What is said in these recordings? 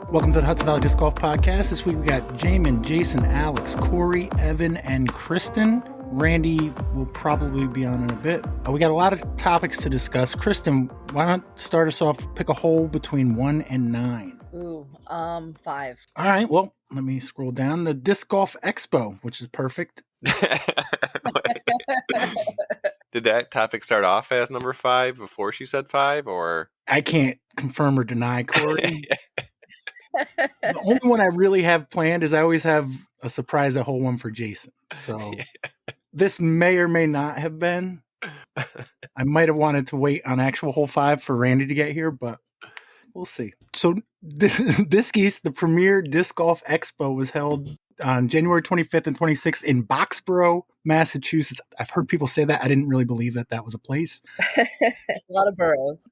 Welcome to the Hudson Valley Disc Golf Podcast. This week we got Jaimen, Jasan, Alex, Corey, Evan, and Kristen. Randy will probably be on in a bit. We got a lot of topics to discuss. Kristen, why not start us off, pick a hole between 1 and 9? Ooh, 5. All right, well, let me scroll down. The Disc Golf Expo, which is perfect. Did that topic start off as number 5 before she said 5, or? I can't confirm or deny, Corey. The only one I really have planned is I always have a surprise at hole 1 for Jasan. So this may or may not have been. I might have wanted to wait on actual hole 5 for Randy to get here, but we'll see. So DiscAce, the premier Disc Golf Expo, was held on January 25th and 26th in Boxborough, Massachusetts. I've heard people say that. I didn't really believe that was a place. A lot of boroughs.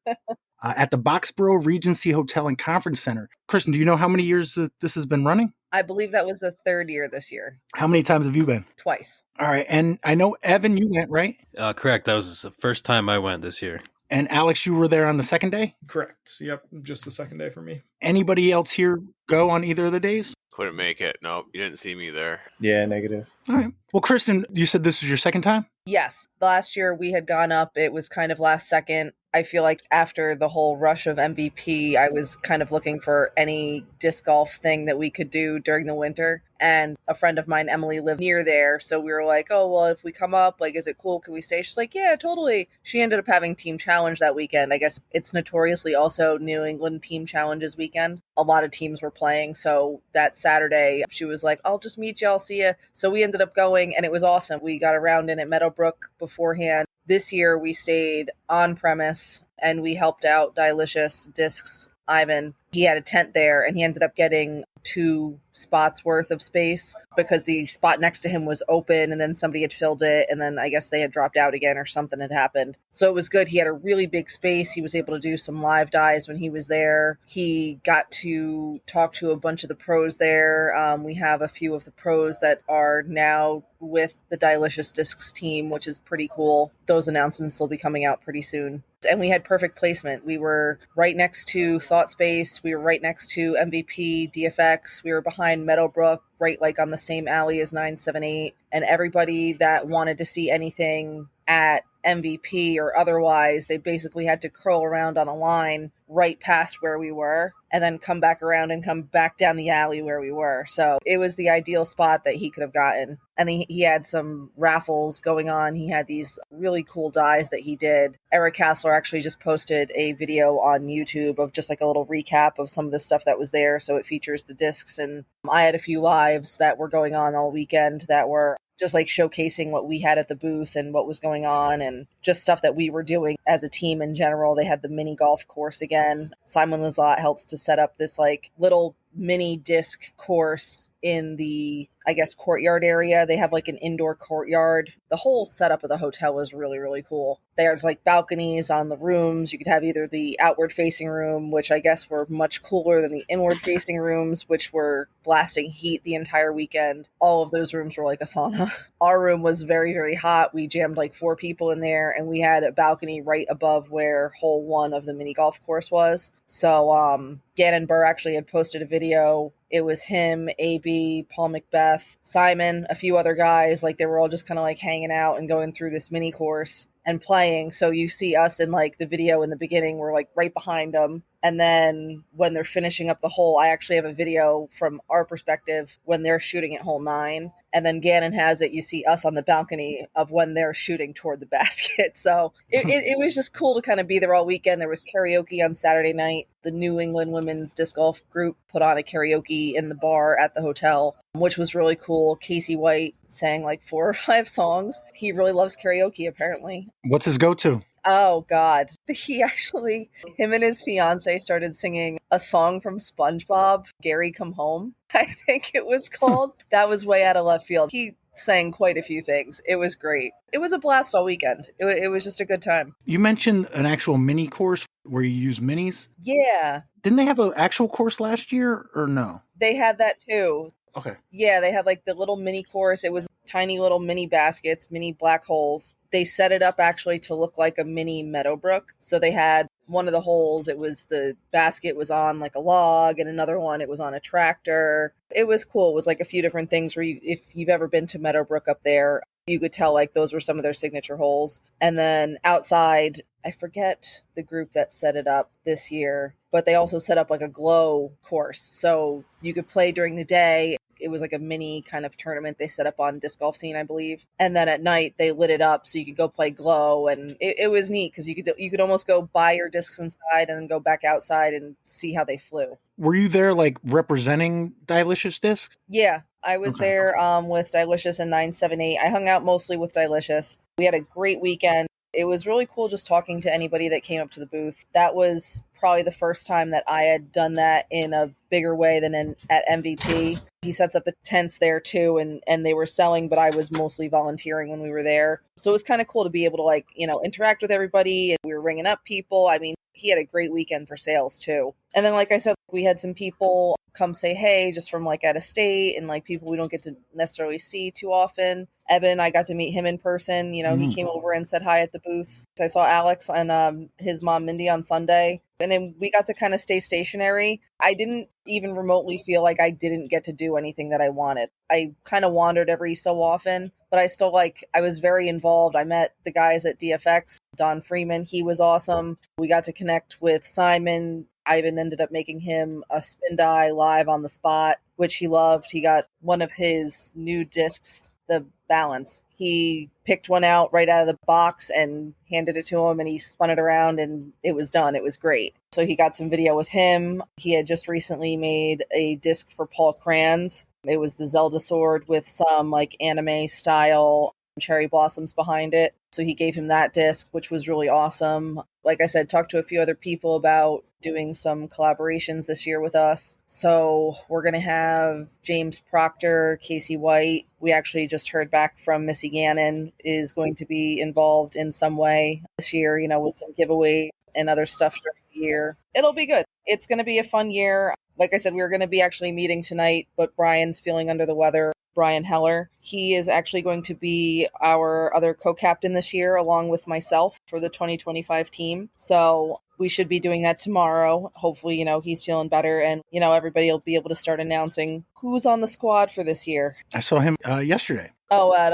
At the Boxborough Regency Hotel and Conference Center. Kristen, do you know how many years this has been running? I believe that was the 3rd year this year. How many times have you been? Twice. All right. And I know, Evan, you went, right? Correct. That was the first time I went this year. And Alex, you were there on the second day? Correct. Yep. Just the second day for me. Anybody else here go on either of the days? Couldn't make it. Nope, you didn't see me there. Yeah, negative. All right. Well, Kristen, you said this was your second time? Yes. Last year we had gone up. It was kind of last second. I feel like after the whole rush of MVP, I was kind of looking for any disc golf thing that we could do during the winter. And a friend of mine, Emily, lived near there. So we were like, oh, well, if we come up, like, is it cool? Can we stay? She's like, yeah, totally. She ended up having Team Challenge that weekend. I guess it's notoriously also New England Team Challenges weekend. A lot of teams were playing. So that Saturday, she was like, I'll just meet you. I'll see you. So we ended up going and it was awesome. We got a round in at Meadowbrook beforehand. This year we stayed on premise and we helped out Delicious Discs Ivan. He had a tent there and he ended up getting 2 spots worth of space because the spot next to him was open and then somebody had filled it and then I guess they had dropped out again or something had happened. So it was good. He had a really big space. He was able to do some live dives when he was there. He got to talk to a bunch of the pros there. We have a few of the pros that are now with the Delicious Discs team, which is pretty cool. Those announcements will be coming out pretty soon. And we had perfect placement. We were right next to Thought Space. We were right next to MVP, DFX. We were behind Meadowbrook, right like on the same alley as 978. And everybody that wanted to see anything at MVP or otherwise, they basically had to curl around on a line right past where we were and then come back around and come back down the alley where we were. So it was the ideal spot that he could have gotten. And he had some raffles going on. He had these really cool dies that he did. Eric Castler actually just posted a video on YouTube of just like a little recap of some of the stuff that was there. So it features the discs. And I had a few lives that were going on all weekend that were just like showcasing what we had at the booth and what was going on and just stuff that we were doing as a team in general. They had the mini golf course again. Simon Lazat helps to set up this like little mini disc course in the, I guess, courtyard area. They have like an indoor courtyard. The whole setup of the hotel is really, really cool. There's like balconies on the rooms. You could have either the outward facing room, which I guess were much cooler than the inward facing rooms, which were blasting heat the entire weekend. All of those rooms were like a sauna. Our room was very, very hot. We jammed like 4 people in there and we had a balcony right above where hole 1 of the mini golf course was. So Gannon Burr actually had posted a video. It was him, AB, Paul Macbeth, Simon, a few other guys. Like they were all just kind of like hanging out and going through this mini course and playing. So you see us in like the video in the beginning, we're like right behind them. And then when they're finishing up the hole, I actually have a video from our perspective when they're shooting at hole 9. And then Gannon has it. You see us on the balcony of when they're shooting toward the basket. So it was just cool to kind of be there all weekend. There was karaoke on Saturday night. The New England Women's Disc Golf Group put on a karaoke in the bar at the hotel, which was really cool. Casey White sang like 4 or 5 songs. He really loves karaoke, apparently. What's his go-to? Oh, God. Him and his fiance started singing a song from SpongeBob, Gary Come Home, I think it was called. That was way out of left field. He sang quite a few things. It was great. It was a blast all weekend. It was just a good time. You mentioned an actual mini course where you use minis. Yeah. Didn't they have an actual course last year or no? They had that too. Okay. Yeah, they had like the little mini course. It was tiny little mini baskets, mini black holes. They set it up actually to look like a mini Meadowbrook. So they had one of the holes, it was the basket was on like a log, and another one it was on a tractor. It was cool. It was like a few different things where you, if you've ever been to Meadowbrook up there, you could tell like those were some of their signature holes. And then outside, I forget the group that set it up this year, but they also set up like a glow course. So you could play during the day. It was like a mini kind of tournament they set up on Disc Golf Scene, I believe. And then at night they lit it up so you could go play glow, and it was neat because you could almost go buy your discs inside and then go back outside and see how they flew. Were you there like representing Dilicious Discs? Yeah, I was there with Dilicious and 978. I hung out mostly with Dilicious. We had a great weekend. It was really cool just talking to anybody that came up to the booth. That was probably the first time that I had done that in a bigger way than at MVP. He sets up the tents there too, and they were selling, but I was mostly volunteering when we were there. So it was kind of cool to be able to like, interact with everybody, and we were ringing up people. I mean, he had a great weekend for sales too. And then, like I said, we had some people come say hey just from like out of state, and like people we don't get to necessarily see too often. Evan, I got to meet him in person. He came over and said hi at the booth. I saw Alex and his mom Mindy on Sunday, and then we got to kind of stay stationary. I didn't even remotely feel like I didn't get to do anything that I wanted. I kind of wandered every so often, but I still I was very involved. I met the guys at DFX, Don Freeman. He was awesome. We got to connect with Simon. I even ended up making him a spin die live on the spot, which he loved. He got one of his new discs, the Balance. He picked one out right out of the box and handed it to him, and he spun it around and it was done. It was great. So he got some video with him. He had just recently made a disc for Paul Kranz. It was the Zelda sword with some like anime style cherry blossoms behind it. So he gave him that disc, which was really awesome. Like I said, talked to a few other people about doing some collaborations this year with us. So we're going to have James Proctor, Casey White. We actually just heard back from Missy Gannon is going to be involved in some way this year, with some giveaways and other stuff during the year. It'll be good. It's going to be a fun year. Like I said, we were going to be actually meeting tonight, but Brian's feeling under the weather. Brian Heller. He is actually going to be our other co-captain this year, along with myself for the 2025 team. So we should be doing that tomorrow. Hopefully, he's feeling better, and, everybody will be able to start announcing who's on the squad for this year. I saw him yesterday. Oh, at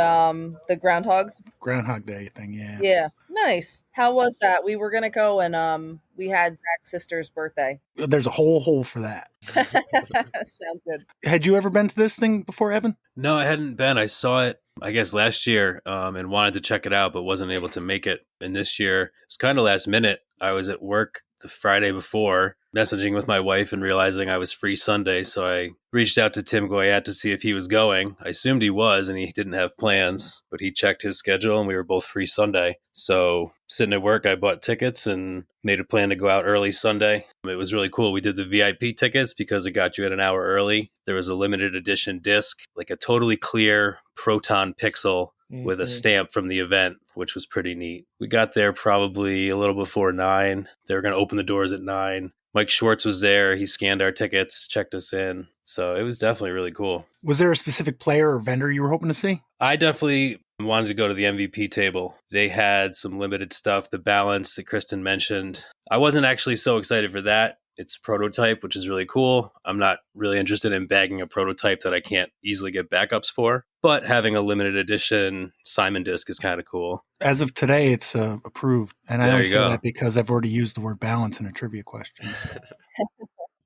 the Groundhog Day thing, yeah. Yeah, nice. How was that? We were going to go, and we had Zach's sister's birthday. There's a whole hole for that. Sounds good. Had you ever been to this thing before, Evan? No, I hadn't been. I saw it, I guess, last year and wanted to check it out, but wasn't able to make it. And this year, it was kind of last minute. I was at work the Friday before, messaging with my wife and realizing I was free Sunday. So I reached out to Tim Goyette to see if he was going. I assumed he was, and he didn't have plans, but he checked his schedule and we were both free Sunday. So sitting at work, I bought tickets and made a plan to go out early Sunday. It was really cool. We did the VIP tickets because it got you at an hour early. There was a limited edition disc, like a totally clear Proton Pixel with a stamp from the event, which was pretty neat. We got there probably a little before 9. They were going to open the doors at 9. Mike Schwartz was there. He scanned our tickets, checked us in. So it was definitely really cool. Was there a specific player or vendor you were hoping to see? I definitely wanted to go to the MVP table. They had some limited stuff, the Balance that Kristen mentioned. I wasn't actually so excited for that. It's prototype, which is really cool. I'm not really interested in bagging a prototype that I can't easily get backups for, but having a limited edition Simon disc is kind of cool. As of today, it's approved. And I There only you say go. that because I've already used the word balance in a trivia question. So.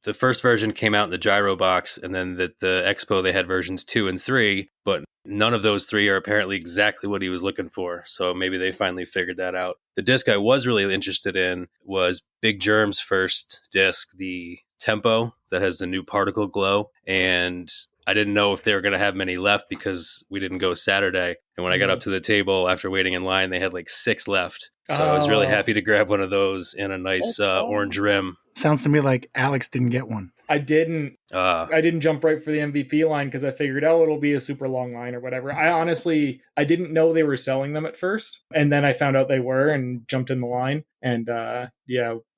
The first version came out in the Gyro box, and then the Expo, they had versions 2 and 3, but none of those 3 are apparently exactly what he was looking for. So maybe they finally figured that out. The disc I was really interested in was Big Germ's first disc, the Tempo, that has the new particle glow. And I didn't know if they were going to have many left because we didn't go Saturday. And when I got up to the table after waiting in line, they had like 6 left. So I was really happy to grab one of those in a nice orange rim. Sounds to me like Alex didn't get one. I didn't jump right for the MVP line because I figured, it'll be a super long line or whatever. I didn't know they were selling them at first. And then I found out they were and jumped in the line. And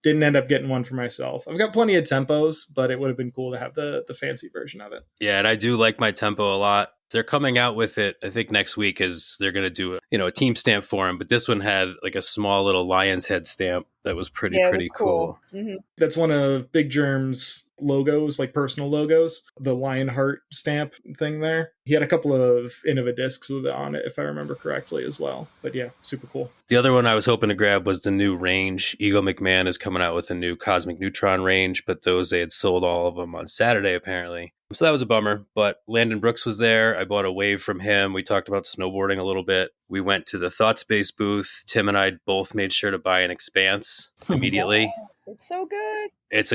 didn't end up getting one for myself. I've got plenty of Tempos, but it would have been cool to have the fancy version of it. Yeah, and I do like my tempo a lot. They're coming out with it. I think next week is they're going to do a team stamp for him. But this one had like a small little lion's head stamp that was pretty cool. Mm-hmm. That's one of Big Germ's logos, like personal logos, the lion heart stamp thing there. He had a couple of Innova discs with it on it, if I remember correctly as well. But yeah, super cool. The other one I was hoping to grab was the new range. Eagle McMahon is coming out with a new Cosmic Neutron range, but they had sold all of them on Saturday, apparently. So that was a bummer, but Landon Brooks was there. I bought a wave from him. We talked about snowboarding a little bit. We went to the ThoughtSpace booth. Tim and I both made sure to buy an Expanse immediately. It's so good. It's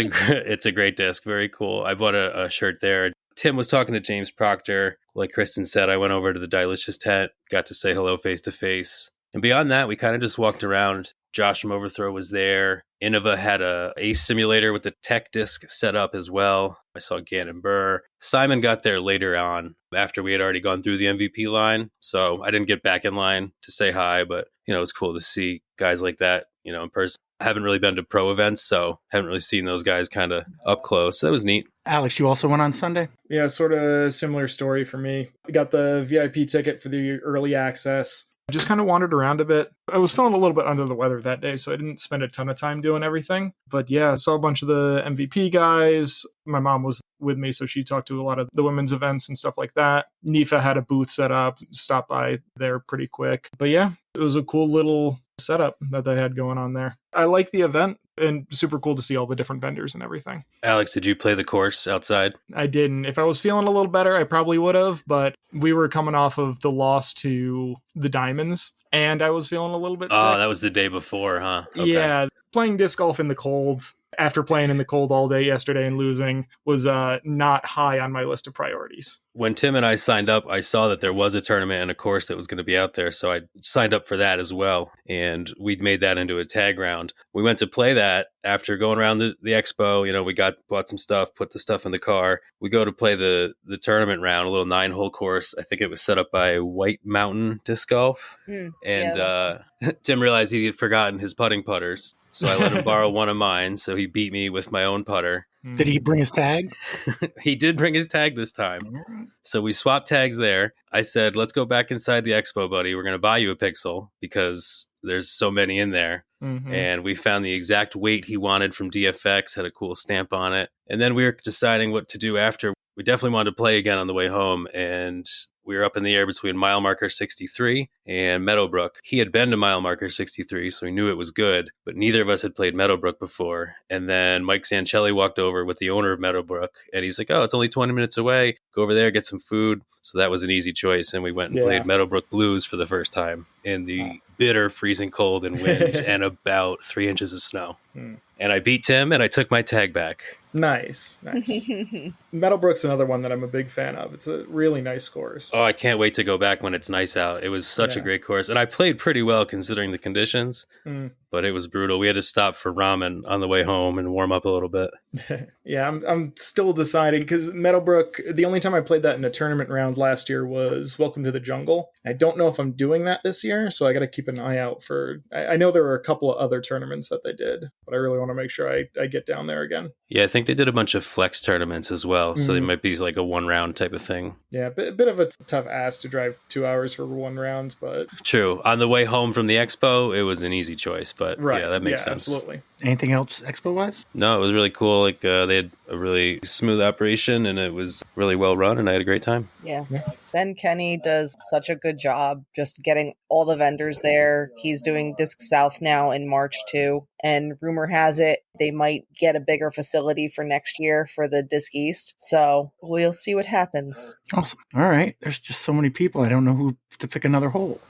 a great disc. Very cool. I bought a shirt there. Tim was talking to James Proctor. Like Kristen said, I went over to the Dilicious tent, got to say hello face to face. And beyond that, we kind of just walked around. Josh from Overthrow was there. Innova had a Ace simulator with the tech disc set up as well. I saw Gannon Burr. Simon got there later on after we had already gone through the MVP line. So I didn't get back in line to say hi, but it was cool to see guys like that, in person. I haven't really been to pro events, so haven't really seen those guys kind of up close. So that was neat. Alex, you also went on Sunday? Yeah, sort of similar story for me. I got the VIP ticket for the early access. I just kind of wandered around a bit. I was feeling a little bit under the weather that day, so I didn't spend a ton of time doing everything. But yeah, I saw a bunch of the MVP guys. My mom was with me, so she talked to a lot of the women's events and stuff like that. NIFA had a booth set up, stopped by there pretty quick. But yeah, it was a cool little setup that they had going on there. I like the event, and super cool to see all the different vendors and everything. Alex, did you play the course outside? I didn't. If I was feeling a little better, I probably would have, but we were coming off of the loss to the Diamonds, and I was feeling a little bit sick. Oh, that was the day before, huh? Okay. Yeah, playing disc golf in the cold, after playing in the cold all day yesterday and losing, was not high on my list of priorities. When Tim and I signed up, I saw that there was a tournament and a course that was going to be out there, so I signed up for that as well, and we'd made that into a tag round. We went to play that after going around the expo. We bought some stuff, put the stuff in the car. We go to play the tournament round, a little 9-hole course. I think it was set up by White Mountain Disc Golf, Tim realized he had forgotten his putting putters. So I let him borrow one of mine, so he beat me with my own putter. Did he bring his tag? He did bring his tag this time. So we swapped tags there. I said, let's go back inside the expo, buddy. We're going to buy you a Pixel because there's so many in there. Mm-hmm. And we found the exact weight he wanted from DFX, had a cool stamp on it. And then we were deciding what to do after. We definitely wanted to play again on the way home, and we were up in the air between mile marker 63 and Meadowbrook. He had been to mile marker 63, so we knew it was good, but neither of us had played Meadowbrook before. And then Mike Sancelli walked over with the owner of Meadowbrook, and he's like, oh, it's only 20 minutes away. Go over there, get some food. So that was an easy choice, and we went and played Meadowbrook Blues for the first time in the bitter freezing cold and wind and about 3 inches of snow. And I beat Tim, and I took my tag back. Nice. Meadowbrook's another one that I'm a big fan of. It's a really nice course. Oh, I can't wait to go back when it's nice out. It was such a great course. And I played pretty well considering the conditions, but it was brutal. We had to stop for ramen on the way home and warm up a little bit. Yeah, I'm still deciding, because Meadowbrook, the only time I played that in a tournament round last year was Welcome to the Jungle. I don't know if I'm doing that this year, so I got to keep an eye out for... I know there were a couple of other tournaments that they did, but I really want to make sure I get down there again. Yeah, I think they did a bunch of flex tournaments as well, so they might be like a one-round type of thing. Yeah, a bit of a tough ass to drive 2 hours for one round, but... True. On the way home from the expo, it was an easy choice, but yeah, that makes sense. Absolutely. Anything else expo-wise? No, it was really cool. Like they had a really smooth operation, and it was really well run, and I had a great time. Yeah. Ben Kenny does such a good job just getting all the vendors there. He's doing Disc South now in March too. And rumor has it they might get a bigger facility for next year for the Disc East. So we'll see what happens. Awesome. All right. There's just so many people. I don't know who to pick another hole.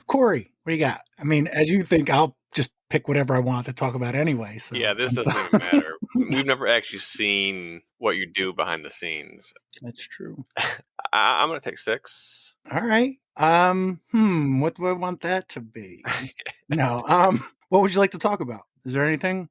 Corey, what do you got? I mean, as you think, I'll just pick whatever I want to talk about anyway. So. Yeah, this doesn't even matter. We've never actually seen what you do behind the scenes. That's true. I'm going to take 6. All right. What do I want that to be? No. What would you like to talk about? Is there anything?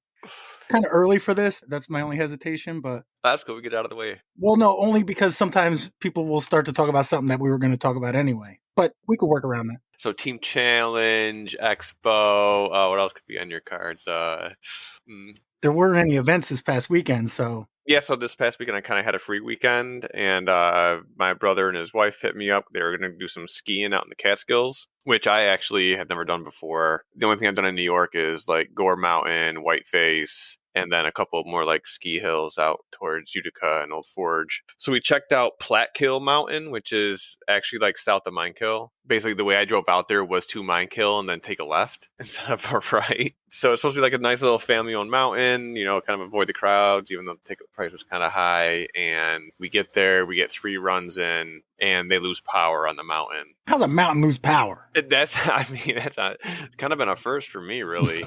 Kind of early for this. That's my only hesitation, but that's cool. We get out of the way. Well, no, only because sometimes people will start to talk about something that we were going to talk about anyway. But we could work around that. So Team Challenge, Expo. What else could be on your cards? There weren't any events this past weekend, so Yeah, so this past weekend I kind of had a free weekend, and my brother and his wife hit me up. They were going to do some skiing out in the Catskills, which I actually have never done before. The only thing I've done in New York is like Gore Mountain, Whiteface, and then a couple more like ski hills out towards Utica and Old Forge. So we checked out Platkill Mountain, which is actually like south of Minekill. Basically, the way I drove out there was to Minekill and then take a left instead of a right. So it's supposed to be like a nice little family-owned mountain, you know, kind of avoid the crowds, even though the ticket price was kind of high. And we get there, we get 3 runs in, and they lose power on the mountain. How's a mountain lose power? That's kind of been a first for me, really.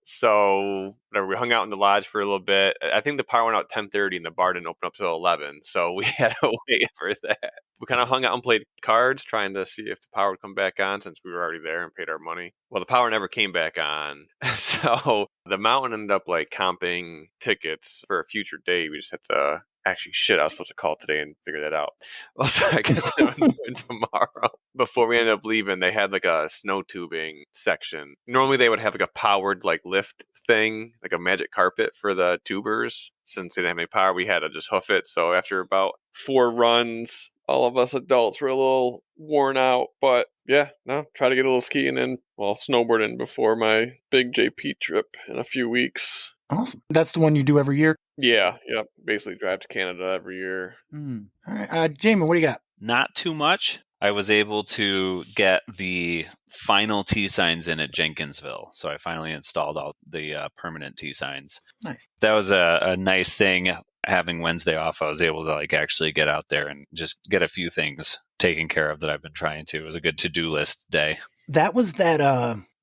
So whatever, we hung out in the lodge for a little bit. I think the power went out at 10:30 and the bar didn't open up till 11. So we had to wait for that. We kind of hung out and played cards, trying to see if the power would come back on since we were already there and paid our money. Well, the power never came back on. So the mountain ended up like comping tickets for a future day. We just had to actually, I was supposed to call today and figure that out. Well, so I guess I'm doing tomorrow. Before we ended up leaving, they had like a snow tubing section. Normally they would have like a powered like lift thing, like a magic carpet for the tubers. Since they didn't have any power, we had to just hoof it. So after about 4 runs, all of us adults were a little worn out. But yeah, no, try to get a little skiing in, snowboarding before my big JP trip in a few weeks. Awesome. That's the one you do every year? Yeah. Basically drive to Canada every year. All right. Jaimen, what do you got? Not too much. I was able to get the final T-signs in at Jenkinsville. So I finally installed all the permanent T-signs. Nice. That was a nice thing. Having Wednesday off, I was able to like actually get out there and just get a few things taken care of that I've been trying to. It was a good to-do list day. That was that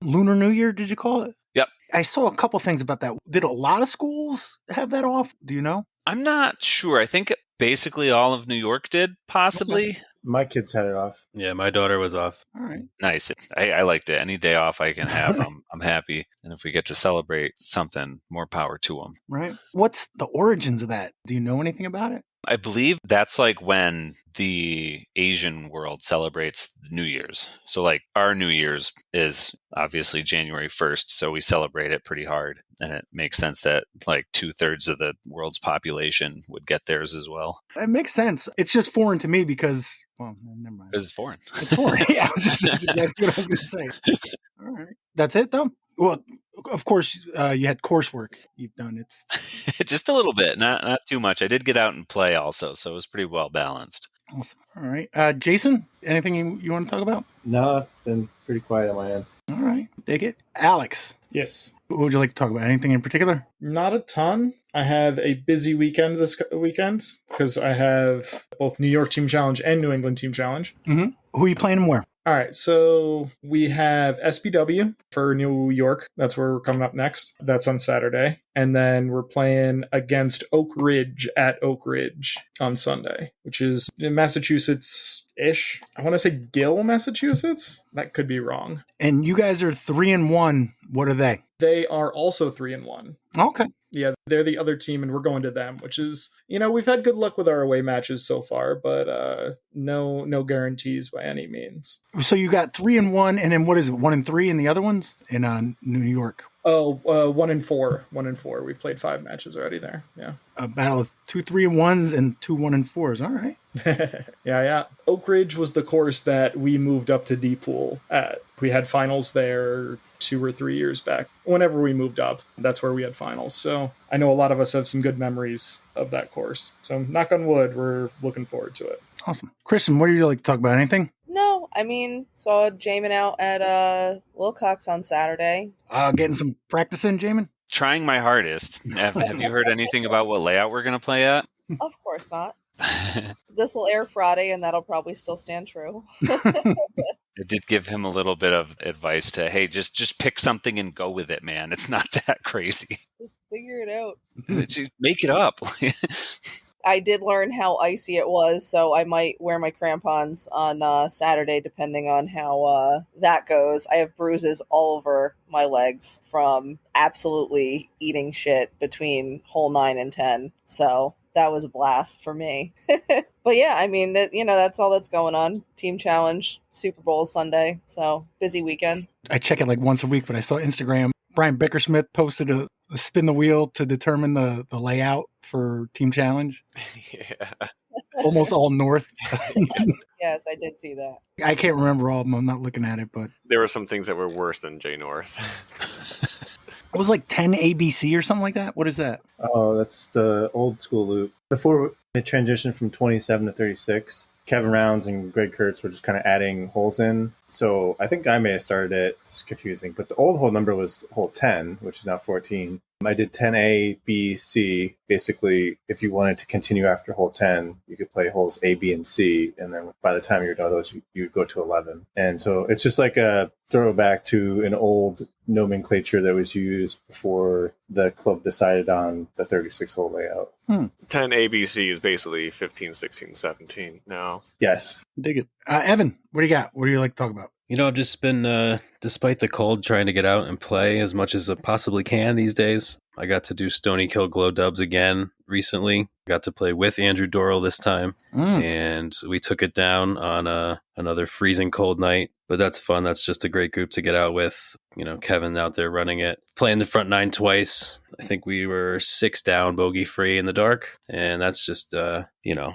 Lunar New Year, did you call it? Yep. I saw a couple things about that. Did a lot of schools have that off? Do you know? I'm not sure. I think basically all of New York did, possibly. Okay. My kids had it off. Yeah, my daughter was off. All right. Nice. I liked it. Any day off I can have, I'm happy. And if we get to celebrate something, more power to them. Right. What's the origins of that? Do you know anything about it? I believe that's like when the Asian world celebrates New Year's. So like our New Year's is obviously January 1st. So we celebrate it pretty hard. And it makes sense that like 2/3 of the world's population would get theirs as well. It makes sense. It's just foreign to me because, well, never mind. Because it's foreign. It's foreign. Yeah, that's exactly what I was going to say. All right. That's it, though? Well, of course, you had coursework you've done. It's just a little bit, not too much. I did get out and play also, so it was pretty well balanced. Awesome. All right. Jason, anything you want to talk about? No, it's been pretty quiet on my end. All right. Dig it. Alex. Yes. What would you like to talk about? Anything in particular? Not a ton. I have a busy weekend this weekend because I have both New York Team Challenge and New England Team Challenge. Mm-hmm. Who are you playing and where? All right, so we have SPW for New York. That's where we're coming up next. That's on Saturday. And then we're playing against Oak Ridge at Oak Ridge on Sunday, which is in Massachusetts-ish. I want to say Gill, Massachusetts. That could be wrong. And you guys are 3-1. What are they? They are also 3-1. Okay. Yeah, they're the other team, and we're going to them, which is, we've had good luck with our away matches so far, but no guarantees by any means. So you got 3-1, and then what is it, 1-3 in the other ones in New York? Oh, 1-4. 1-4. We've played 5 matches already there. Yeah. A battle of 2 3-1s and 2 1-4s. All right. Yeah. Oak Ridge was the course that we moved up to D-Pool at. We had finals there 2 or 3 years back. Whenever we moved up, that's where we had finals. So I know a lot of us have some good memories of that course. So knock on wood, we're looking forward to it. Awesome. Kristen, what do you like to talk about? Anything? No, saw Jaimen out at Wilcox on Saturday. Getting some practice in, Jaimen? Trying my hardest. Have you heard anything about what layout we're going to play at? Of course not. This will air Friday, and that'll probably still stand true. I did give him a little bit of advice to, hey, just pick something and go with it, man. It's not that crazy. Just figure it out. Make it up. I did learn how icy it was, so I might wear my crampons on Saturday, depending on how that goes. I have bruises all over my legs from absolutely eating shit between hole 9 and 10, so that was a blast for me. But yeah, that's all that's going on. Team Challenge, Super Bowl Sunday, so busy weekend. I check it like once a week, but I saw Instagram. Brian Bickersmith posted a spin the wheel to determine the layout for Team Challenge. Yeah. Almost all north. Yes, I did see that. I can't remember all of them. I'm not looking at it, but There were some things that were worse than J North. it was like 10 ABC or something like that. What is that? Oh, that's the old school loop. Before it transitioned from 27 to 36, Kevin Rounds and Greg Kurtz were just kind of adding holes in. So I think I may have started it. It's confusing. But the old hole number was hole 10, which is now 14. I did 10A, B, C. Basically, if you wanted to continue after hole 10, you could play holes A, B, and C. And then by the time you're done with those, you would go to 11. And so it's just like a throwback to an old nomenclature that was used before the club decided on the 36-hole layout. 10 ABC is basically 15, 16, 17 now. Yes. Dig it. Evan, what do you got? What do you like to talk about? You know, I've just been, despite the cold, trying to get out and play as much as I possibly can these days. I got to do Stony Kill Glow Dubs again recently. Got to play with Andrew Dorrell this time. And we took it down on another freezing cold night. But that's fun. That's just a great group to get out with. You know, Kevin out there running it. Playing the front nine twice. I think we were 6 down, bogey free in the dark. And that's just,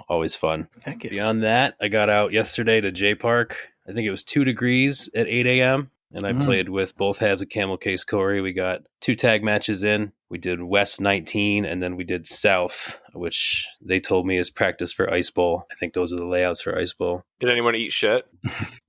always fun. Thank you. Beyond that, I got out yesterday to J Park. I think it was 2 degrees at 8 a.m. And I played with both halves of Camel Case Corey. We got 2 tag matches in. We did West 19, and then we did South, which they told me is practice for Ice Bowl. I think those are the layouts for Ice Bowl. Did anyone eat shit?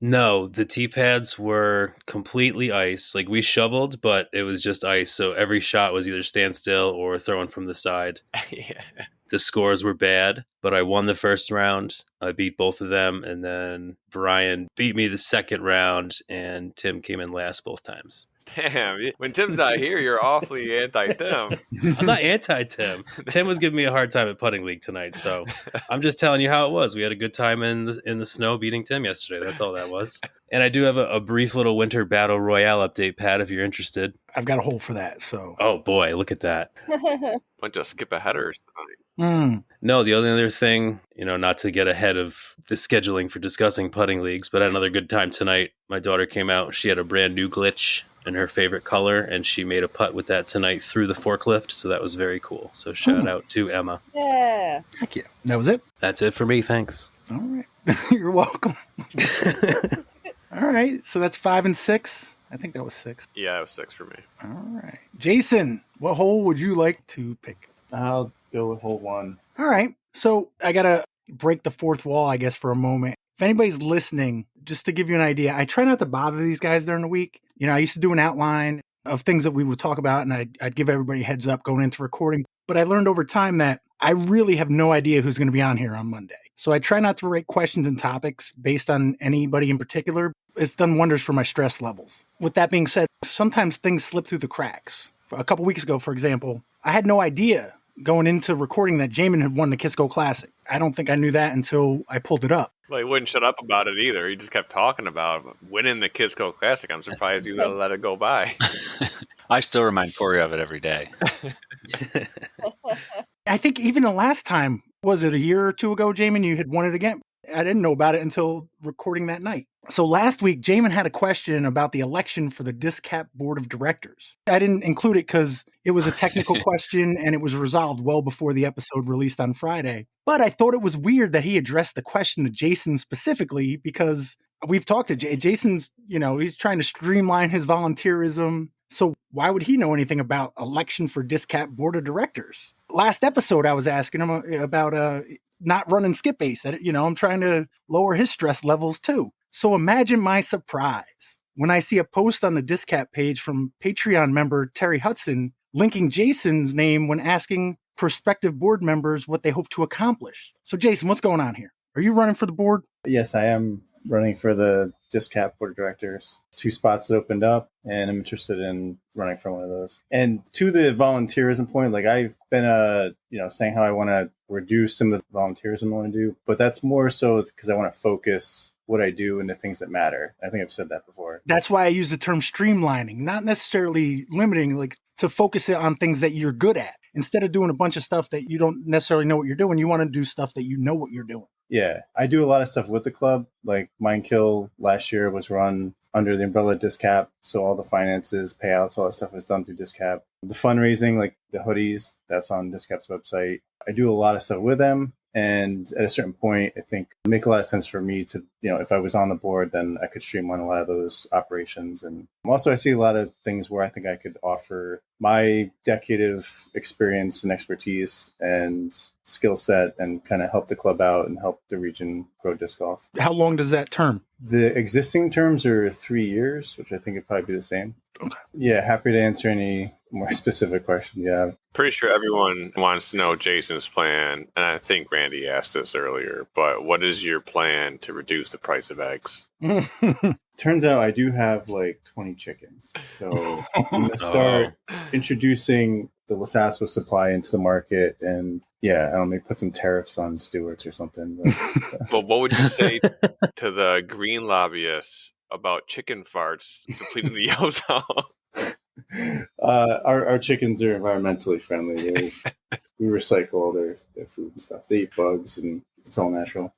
No, the tee pads were completely ice. Like, we shoveled, but it was just ice. So every shot was either standstill or throwing from the side. Yeah. The scores were bad, but I won the first round. I beat both of them, and then Brian beat me the second round, and Tim came in last both times. Damn, when Tim's not here, you're awfully anti-Tim. I'm not anti-Tim. Tim was giving me a hard time at Putting League tonight, so I'm just telling you how it was. We had a good time in the snow beating Tim yesterday. That's all that was. And I do have a brief little winter Battle Royale update, Pat, if you're interested. I've got a hole for that, so. Oh, boy, look at that. Bunch of skip-aheaders tonight. No, the only other thing, not to get ahead of the scheduling for discussing putting leagues, but I had another good time tonight. My daughter came out. She had a brand new glitch in her favorite color, and she made a putt with that tonight through the forklift, so that was very right. So shout out to Emma. Yeah. Heck yeah. That was it? That's it for me. Thanks. All right. You're welcome. All right. So that's 5 and 6. I think that was 6. Yeah, that was 6 for me. All right. Jason, what hole would you like to pick? I'll go with hole 1. All right. So I got to break the fourth wall, I guess, for a moment. If anybody's listening, just to give you an idea, I try not to bother these guys during the week. I used to do an outline of things that we would talk about, and I'd give everybody a heads up going into recording. But I learned over time that I really have no idea who's going to be on here on Monday. So I try not to write questions and topics based on anybody in particular. It's done wonders for my stress levels. With that being said, sometimes things slip through the cracks. A couple weeks ago, for example, I had no idea going into recording that Jaimen had won the Kisco Classic. I don't think I knew that until I pulled it up. Well, he wouldn't shut up about it either. He just kept talking about winning the Kisco Classic. I'm surprised you let it go by. I still remind Corey of it every day. I think even the last time, was it a year or two ago, Jaimen, you had won it again? I didn't know about it until recording that night. So last week, Jaimen had a question about the election for the DisCap Board of Directors. I didn't include it because it was a technical question and it was resolved well before the episode released on Friday. But I thought it was weird that he addressed the question to Jason specifically because we've talked to Jason's, he's trying to streamline his volunteerism. So why would he know anything about election for DisCap Board of Directors? Last episode, I was asking him about not running SkipAce. I'm trying to lower his stress levels too. So imagine my surprise when I see a post on the DisCap page from Patreon member Terry Hudson linking Jason's name when asking prospective board members what they hope to accomplish. So Jason, what's going on here? Are you running for the board? Yes, I am running for the DisCap Board of Directors. 2 spots opened up, and I'm interested in running for one of those. And to the volunteerism point, like I've been, saying how I want to reduce some of the volunteerism I want to do, but that's more so because I want to focus what I do into things that matter. I think I've said that before. That's why I use the term streamlining, not necessarily limiting, like to focus it on things that you're good at. Instead of doing a bunch of stuff that you don't necessarily know what you're doing, you want to do stuff that you know what you're doing. Yeah, I do a lot of stuff with the club. Like Mind Kill last year was run under the umbrella of DisCap. So all the finances, payouts, all that stuff is done through DisCap. The fundraising, like the hoodies, that's on DisCap's website. I do a lot of stuff with them. And at a certain point, I think it make a lot of sense for me to, if I was on the board, then I could streamline a lot of those operations. And also I see a lot of things where I think I could offer my decade of experience and expertise and skill set and kind of help the club out and help the region grow disc golf. How long does that term? The existing terms are 3 years, which I think would probably be the same. Okay. Yeah, happy to answer any more specific questions you have. Pretty sure everyone wants to know Jason's plan, and I think Randy asked this earlier, but what is your plan to reduce the price of eggs? Turns out I do have like 20 chickens. So I'm going to start introducing the Lasasso supply into the market, and I don't know, maybe put some tariffs on Stewart's or something. But what would you say to the green lobbyists about chicken farts depleting the ozone? Our chickens are environmentally friendly. We recycle all their food and stuff. They eat bugs, and it's all natural.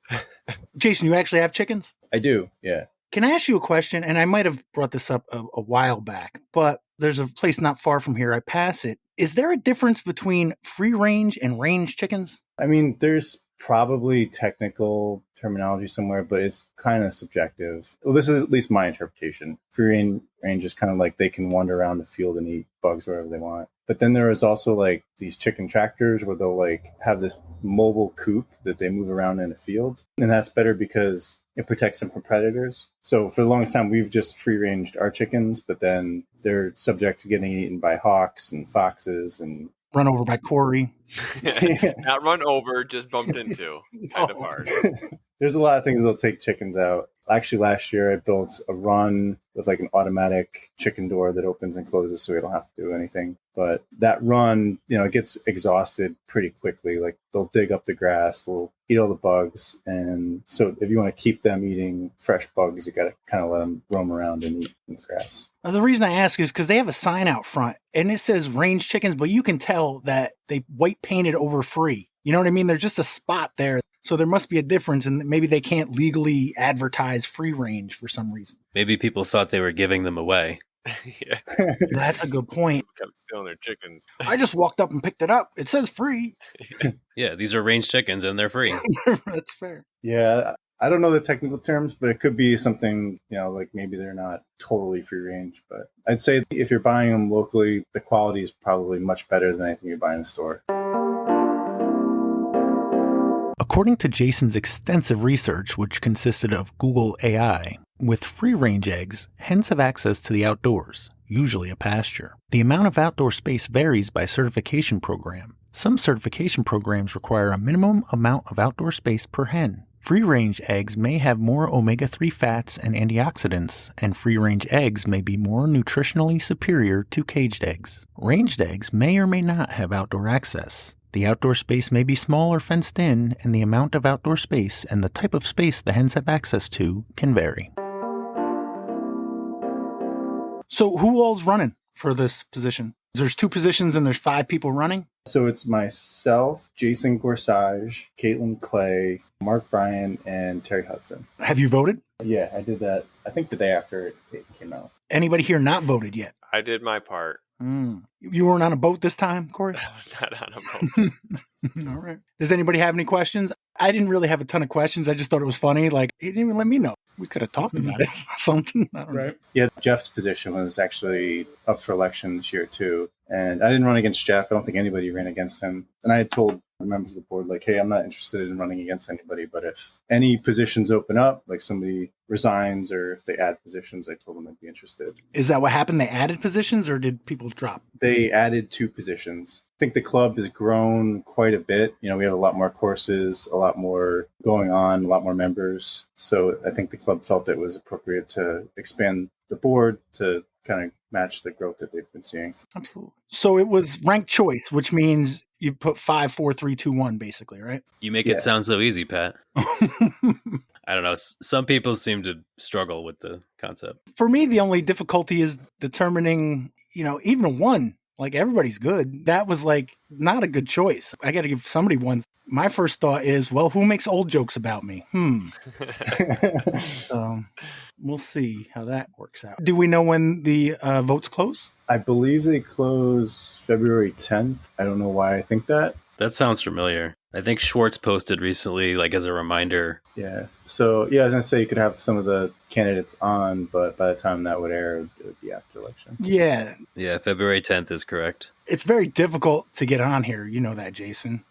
Jason, you actually have chickens? I do, yeah. Can I ask you a question? And I might have brought this up a while back, but there's a place not far from here. I pass it. Is there a difference between free range and range chickens? I mean, there's probably technical terminology somewhere, but it's kind of subjective. Well, this is at least my interpretation. Free range is kind of like they can wander around the field and eat bugs wherever they want. But then there is also like these chicken tractors where they'll like have this mobile coop that they move around in a field. And that's better because it protects them from predators. So for the longest time, we've just free ranged our chickens, but then they're subject to getting eaten by hawks and foxes and run over by Corey. Not run over, just bumped into. Kind of hard. There's a lot of things that'll take chickens out. Actually, last year I built a run with like an automatic chicken door that opens and closes so we don't have to do anything. But that run, it gets exhausted pretty quickly. Like they'll dig up the grass, they'll eat all the bugs. And so if you want to keep them eating fresh bugs, you got to kind of let them roam around and eat in the grass. Now, the reason I ask is because they have a sign out front and it says range chickens, but you can tell that they white painted over free. You know what I mean? There's just a spot there. So there must be a difference, and maybe they can't legally advertise free range for some reason. Maybe people thought they were giving them away. Yeah. That's a good point. Kept stealing their chickens. I just walked up and picked it up. It says free. Yeah, these are range chickens and they're free. That's fair. Yeah, I don't know the technical terms, but it could be something, like maybe they're not totally free range. But I'd say if you're buying them locally, the quality is probably much better than anything you buy in a store. According to Jason's extensive research, which consisted of Google AI, with free-range eggs, hens have access to the outdoors, usually a pasture. The amount of outdoor space varies by certification program. Some certification programs require a minimum amount of outdoor space per hen. Free-range eggs may have more omega-3 fats and antioxidants, and free-range eggs may be more nutritionally superior to caged eggs. Ranged eggs may or may not have outdoor access. The outdoor space may be small or fenced in, and the amount of outdoor space and the type of space the hens have access to can vary. So who all's running for this position? There's 2 positions and there's 5 people running? So it's myself, Jason Gorsage, Caitlin Clay, Mark Bryan, and Terry Hudson. Have you voted? Yeah, I did that, I think the day after it came out. Anybody here not voted yet? I did my part. You weren't on a boat this time, Corey? I was not on a boat. All right. Does anybody have any questions? I didn't really have a ton of questions. I just thought it was funny. Like, he didn't even let me know. We could have talked about it or something. I don't know. Yeah, Jeff's position was actually up for election this year, too. And I didn't run against Jeff. I don't think anybody ran against him. And I had told the members of the board, like, hey, I'm not interested in running against anybody. But if any positions open up, like somebody resigns or if they add positions, I told them I'd be interested. Is that what happened? They added positions or did people drop? They added 2 positions. I think the club has grown quite a bit. We have a lot more courses, a lot more going on, a lot more members. So I think the club felt it was appropriate to expand the board to kind of match the growth that they've been seeing. Absolutely. So it was ranked choice, which means you put 5, 4, 3, 2, 1, basically, right? You make it sound so easy, Pat. I don't know. Some people seem to struggle with the concept. For me, the only difficulty is determining, even a 1. Like, everybody's good. That was like not a good choice. I got to give somebody one. My first thought is, well, who makes old jokes about me? So we'll see how that works out. Do we know when the votes close? I believe they close February 10th. I don't know why I think that. That sounds familiar. I think Schwartz posted recently, like as a reminder. Yeah. So, yeah, I was going to say you could have some of the candidates on, but by the time that would air, it would be after election. Yeah. Yeah, February 10th is correct. It's very difficult to get on here. You know that, Jason.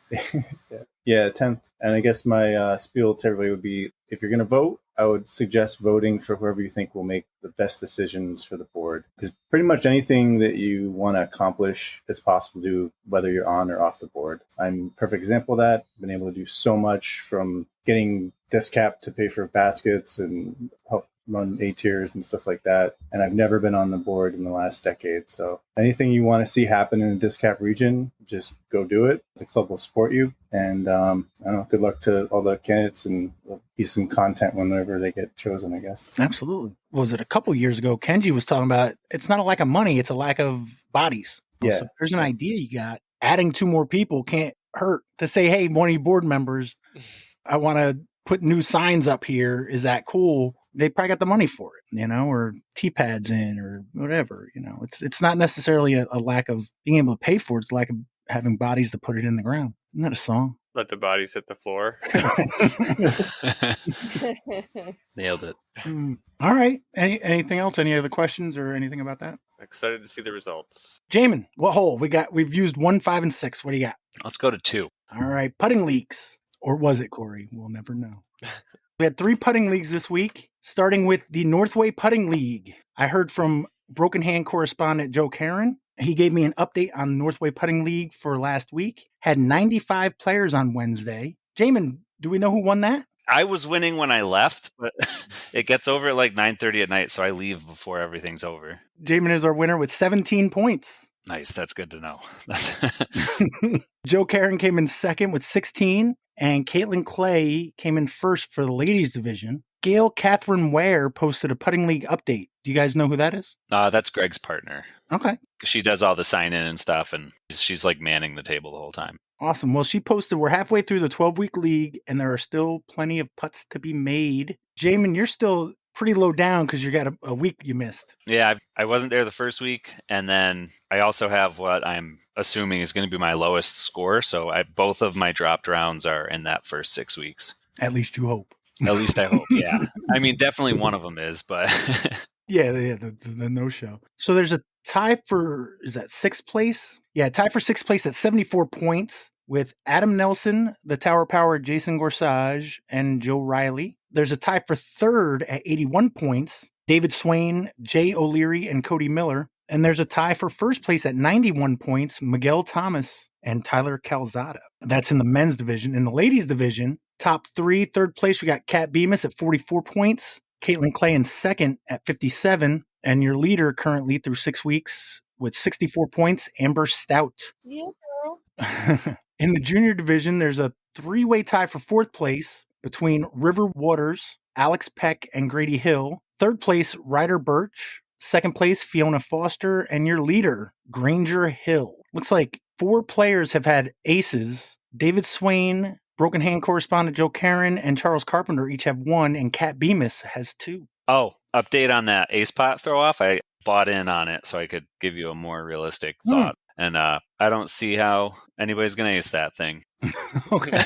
Yeah, 10th. And I guess my spiel to everybody would be, if you're going to vote, I would suggest voting for whoever you think will make the best decisions for the board. Because pretty much anything that you want to accomplish, it's possible to do whether you're on or off the board. I'm a perfect example of that. Been able to do so much, from getting DisCap to pay for baskets and help run A tiers and stuff like that. And I've never been on the board in the last decade. So anything you want to see happen in the DisCap region, just go do it. The club will support you. And I don't know, good luck to all the candidates, and there'll be some content whenever they get chosen, I guess. Absolutely. Was it a couple years ago? Kenji was talking about it's not a lack of money, it's a lack of bodies. Yeah. So there's an idea you got. Adding 2 more people can't hurt. To say, hey, one of you board members, I want to put new signs up here. Is that cool? They probably got the money for it, or T-pads in or whatever. It's not necessarily a lack of being able to pay for it. It's a lack of having bodies to put it in the ground. Isn't that a song? Let the bodies hit the floor. Nailed it. All right. Anything else? Any other questions or anything about that? Excited to see the results. Jaimen, what hole? We've used 1, 5, and 6. What do you got? Let's go to 2. All right. Putting leagues. Or was it, Corey? We'll never know. We had 3 putting leagues this week, starting with the Northway Putting League. I heard from Broken Hand correspondent Joe Karen. He gave me an update on Northway Putting League for last week. Had 95 players on Wednesday. Jaimen, do we know who won that? I was winning when I left, but it gets over at like 9:30 at night, so I leave before everything's over. Jaimen is our winner with 17 points. Nice, that's good to know. Joe Karen came in second with 16, and Caitlin Clay came in first for the ladies division. Gail Catherine Ware posted a putting league update. Do you guys know who that is? That's Greg's partner. Okay. She does all the sign-in and stuff, and she's like manning the table the whole time. Awesome. Well, she posted, we're halfway through the 12-week league, and there are still plenty of putts to be made. Jaimen, you're still pretty low down because you got a week you missed. Yeah, I wasn't there the first week, and then I also have what I'm assuming is going to be my lowest score, so both of my dropped rounds are in that first 6 weeks. At least you hope. At least I hope, yeah. I mean, definitely one of them is, but... Yeah, the no-show. So there's a tie for, is that 6th place? Yeah, tie for 6th place at 74 points with Adam Nelson, the Tower Power, Jason Gorsage, and Joe Riley. There's a tie for 3rd at 81 points, David Swain, Jay O'Leary, and Cody Miller. And there's a tie for 1st place at 91 points, Miguel Thomas and Tyler Calzada. That's in the men's division. In the ladies division, top 3, 3rd place, we got Kat Bemis at 44 points, Caitlin Clay in 2nd at 57, and your leader currently through 6 weeks with 64 points, Amber Stout. Yeah, girl. In the junior division, there's a 3-way tie for 4th place between River Waters, Alex Peck, and Grady Hill. 3rd place, Ryder Birch. 2nd place, Fiona Foster, and your leader, Granger Hill. Looks like 4 players have had aces. David Swain, Broken Hand correspondent Joe Karen, and Charles Carpenter each have 1, and Kat Bemis has 2. Oh, update on that ace pot throw off. I bought in on it so I could give you a more realistic thought. And I don't see how anybody's going to ace that thing. Okay.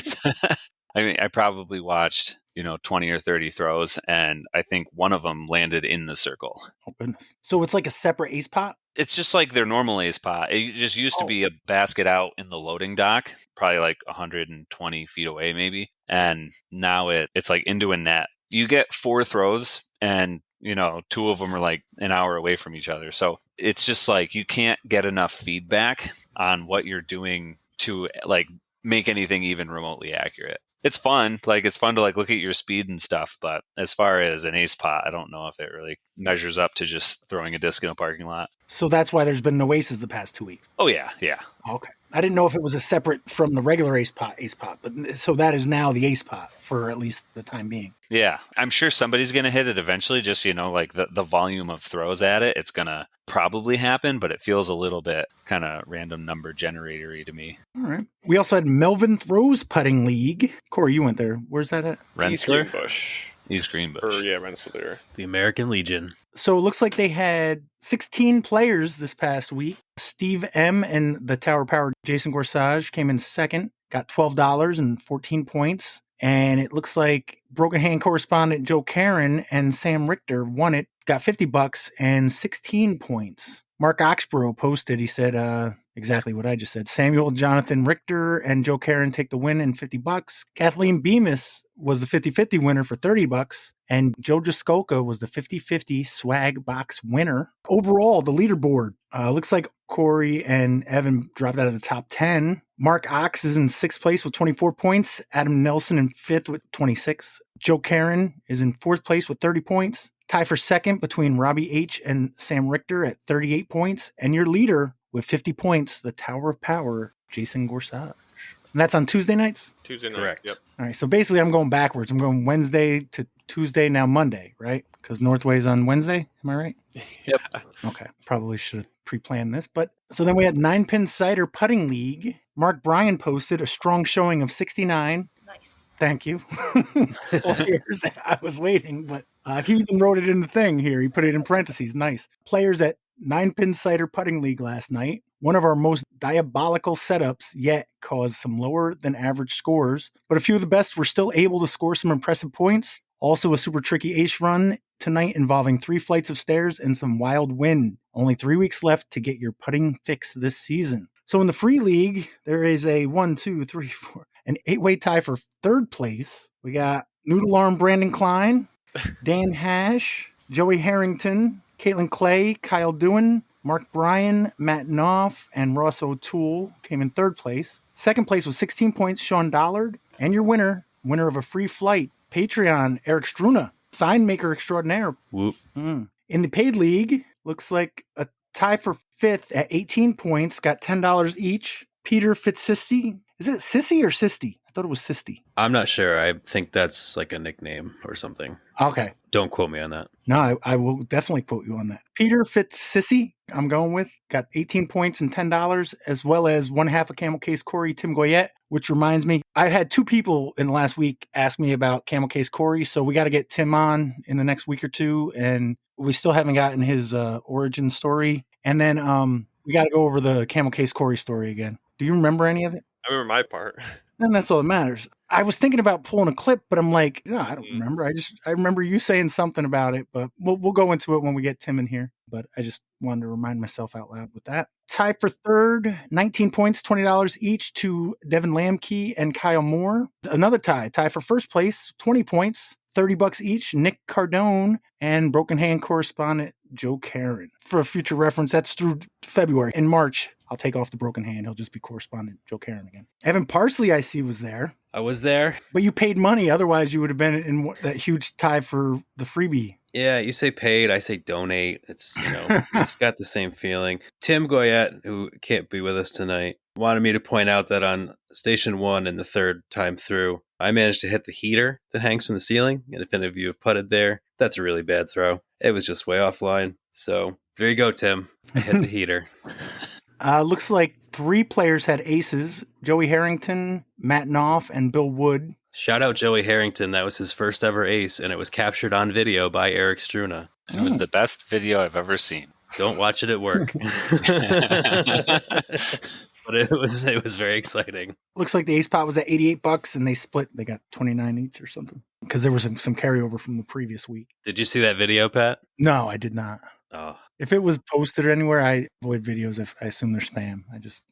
I mean, I probably watched, 20 or 30 throws, and I think one of them landed in the circle. Oh, goodness. So it's like a separate ace pot? It's just like their normal ace pot. It just used to be a basket out in the loading dock, probably like 120 feet away maybe. And now it's like into a net. You get 4 throws, and 2 of them are like an hour away from each other. So it's just like you can't get enough feedback on what you're doing to like make anything even remotely accurate. It's fun. Like, it's fun to like look at your speed and stuff. But as far as an ace pot, I don't know if it really measures up to just throwing a disc in a parking lot. So that's why there's been no aces the past 2 weeks. Oh, yeah. Yeah. Okay. I didn't know if it was a separate from the regular ace pot, but so that is now the ace pot for at least the time being. Yeah, I'm sure somebody's going to hit it eventually. Just, like the volume of throws at it, it's going to probably happen, but it feels a little bit kind of random number generator-y to me. All right. We also had Melvin Throws Putting League. Corey, you went there. Where's that at? Rensselaer? East Greenbush. Rensselaer. The American Legion. So it looks like they had 16 players this past week. Steve M. and the Tower Power Jason Gorsuch came in second, got $12 and 14 points. And it looks like Broken Hand correspondent Joe Karen and Sam Richter won it, got $50 and 16 points. Mark Oxborough posted, he said exactly what I just said. Samuel Jonathan Richter and Joe Karen take the win and $50. Kathleen Bemis was the 50-50 winner for $30. And Joe Jaskolka was the 50-50 swag box winner. Overall, the leaderboard looks like Corey and Evan dropped out of the top 10. Mark Ox is in 6th place with 24 points. Adam Nelson in 5th with 26. Joe Karen is in 4th place with 30 points. Tie for 2nd between Robbie H. and Sam Richter at 38 points. And your leader with 50 points, the Tower of Power, Jason Gorsuch. And that's on Tuesday nights? Tuesday night. Correct. Yep. All right. So basically, I'm going backwards. I'm going Wednesday to Tuesday, now Monday, right? Because Northway's on Wednesday. Am I right? Yep. Okay. Probably should have pre-planned this. But so then we had 9-pin cider putting league. Mark Bryan posted a strong showing of 69. Nice. Thank you. Players, I was waiting, but he even wrote it in the thing here. He put it in parentheses. Nice. Players at 9-pin cider putting league last night. One of our most diabolical setups yet caused some lower than average scores, but a few of the best were still able to score some impressive points. Also a super tricky ace run tonight involving 3 flights of stairs and some wild wind. Only 3 weeks left to get your putting fix this season. So in the free league, there is a 1, 2, 3, 4, an 8-way tie for 3rd place. We got Noodle Arm Brandon Klein, Dan Hash, Joey Harrington, Caitlin Clay, Kyle Dewin, Mark Bryan, Matt Knopf, and Ross O'Toole came in 3rd place. 2nd place was 16 points, Sean Dollard. And your winner of a free flight, Patreon, Eric Struna, sign maker extraordinaire. Whoop. In the paid league, looks like a tie for 5th at 18 points, got $10 each. Peter Fitzsisti. Is it Sissy or Sisty? I thought it was Sisty. I'm not sure. I think that's like a nickname or something. Okay. Don't quote me on that. No, I will definitely quote you on that. Peter Fitzsisti, I'm going with, got 18 points and $10, as well as 1/2 a Camel Case Corey, Tim Goyette, which reminds me, I've had 2 people in the last week ask me about Camel Case Corey, so we got to get Tim on in the next week or 2, and we still haven't gotten his origin story. And then we got to go over the Camel Case Corey story again. Do you remember any of it? I remember my part. And that's all that matters. I was thinking about pulling a clip, but I'm like, no, I don't remember. I remember you saying something about it, but we'll go into it when we get Tim in here. But I just wanted to remind myself out loud with that. Tie for 3rd, 19 points, $20 each to Devin Lamkey and Kyle Moore. Another tie for 1st place, 20 points, $30 each, Nick Cardone and Broken Hand correspondent Joe Karen. For future reference, that's through February. In March, I'll take off the Broken Hand. He'll just be correspondent Joe Karen again. Evan Parsley, I see, was there. I was there. But you paid money. Otherwise, you would have been in that huge tie for the freebie. Yeah, you say paid, I say donate. It's, it's got the same feeling. Tim Goyette, who can't be with us tonight, wanted me to point out that on station 1 and the 3rd time through, I managed to hit the heater that hangs from the ceiling. And if any of you have putted there, that's a really bad throw. It was just way offline. So there you go, Tim. I hit the heater. Looks like 3 players had aces. Joey Harrington, Matt Knopf, and Bill Wood. Shout out Joey Harrington. That was his first ever ace, and it was captured on video by Eric Struna. And it was the best video I've ever seen. Don't watch it at work. But it was very exciting. Looks like the ace pot was at $88, and they split. They got 29 each or something because there was some carryover from the previous week. Did you see that video, Pat? No, I did not. Oh. If it was posted anywhere, I avoid videos if I assume they're spam. I just,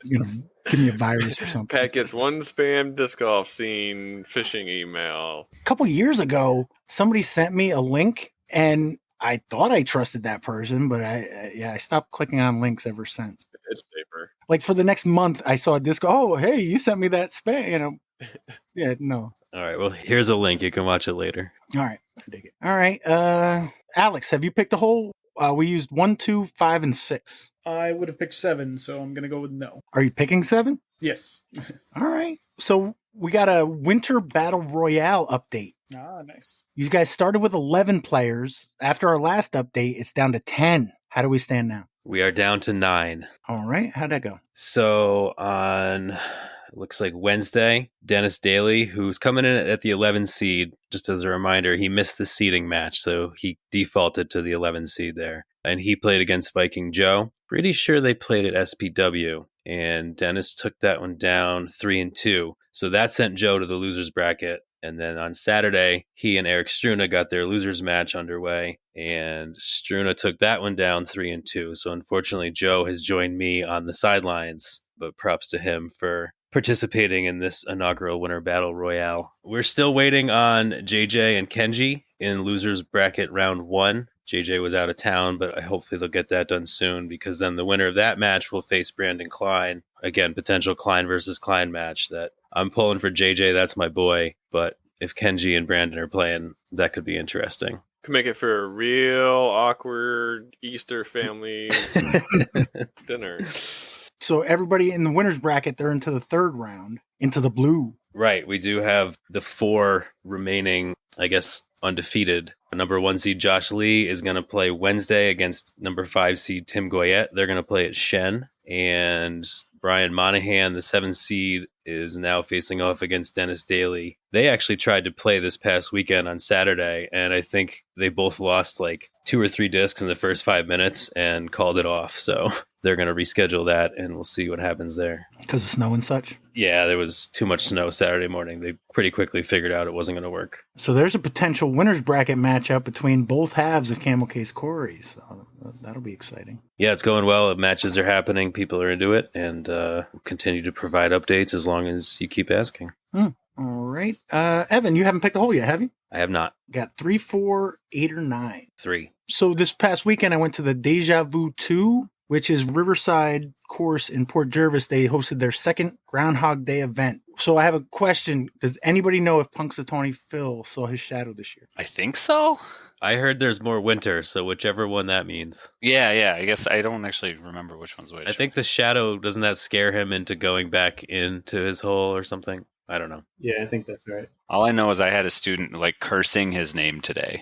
give me a virus or something. Pat gets 1 spam disc golf scene phishing email. A couple years ago, somebody sent me a link, and I thought I trusted that person, but I stopped clicking on links ever since. It's paper. Like for the next month, I saw a disc. Oh, hey, you sent me that spam. Yeah, no. All right. Well, here's a link. You can watch it later. All right. I dig it. All right. Alex, have you picked a hole We used 1, 2, 5, and 6. I would have picked 7, so I'm going to go with no. Are you picking 7? Yes. All right. So we got a Winter Battle Royale update. Ah, nice. You guys started with 11 players. After our last update, it's down to 10. How do we stand now? We are down to 9. All right. How'd that go? So on, looks like Wednesday, Dennis Daly, who's coming in at the 11 seed, just as a reminder, he missed the seeding match, so he defaulted to the 11 seed there. And he played against Viking Joe. Pretty sure they played at SPW, and Dennis took that one down 3-2. So that sent Joe to the losers bracket. And then on Saturday, he and Eric Struna got their losers match underway, and Struna took that one down 3-2. So unfortunately, Joe has joined me on the sidelines, but props to him for participating in this inaugural Winter Battle Royale. We're still waiting on JJ and Kenji in losers bracket round 1. JJ was out of town, but hopefully they'll get that done soon, because then the winner of that match will face Brandon Klein. Again, potential Klein versus Klein match that I'm pulling for JJ. That's my boy. But if Kenji and Brandon are playing, that could be interesting. Could make it for a real awkward Easter family dinner. So everybody in the winner's bracket, they're into the 3rd round, into the blue. Right. We do have the 4 remaining, I guess, undefeated. Number 1 seed Josh Lee is going to play Wednesday against number 5 seed Tim Goyette. They're going to play at Shen. And Brian Monahan, the 7 seed, is now facing off against Dennis Daly. They actually tried to play this past weekend on Saturday, and I think they both lost like 2 or 3 discs in the first 5 minutes and called it off. So they're going to reschedule that, and we'll see what happens there. Because of snow and such? Yeah, there was too much snow Saturday morning. They pretty quickly figured out it wasn't going to work. So there's a potential winner's bracket matchup between both halves of Camel Case Corey. So that'll be exciting. Yeah, it's going well. Matches are happening. People are into it, and we'll continue to provide updates as long as you keep asking. All right. Evan, you haven't picked a hole yet, have you? I have not. Got 3, 4, 8, or 9. 3. So this past weekend, I went to the Deja Vu 2, which is Riverside course in Port Jervis. They hosted their 2nd Groundhog Day event. So I have a question. Does anybody know if Punxsutawney Phil saw his shadow this year? I think so. I heard there's more winter, so whichever one that means. Yeah. I guess I don't actually remember which one's which. I think the shadow, doesn't that scare him into going back into his hole or something? I don't know. Yeah, I think that's right. All I know is I had a student like cursing his name today.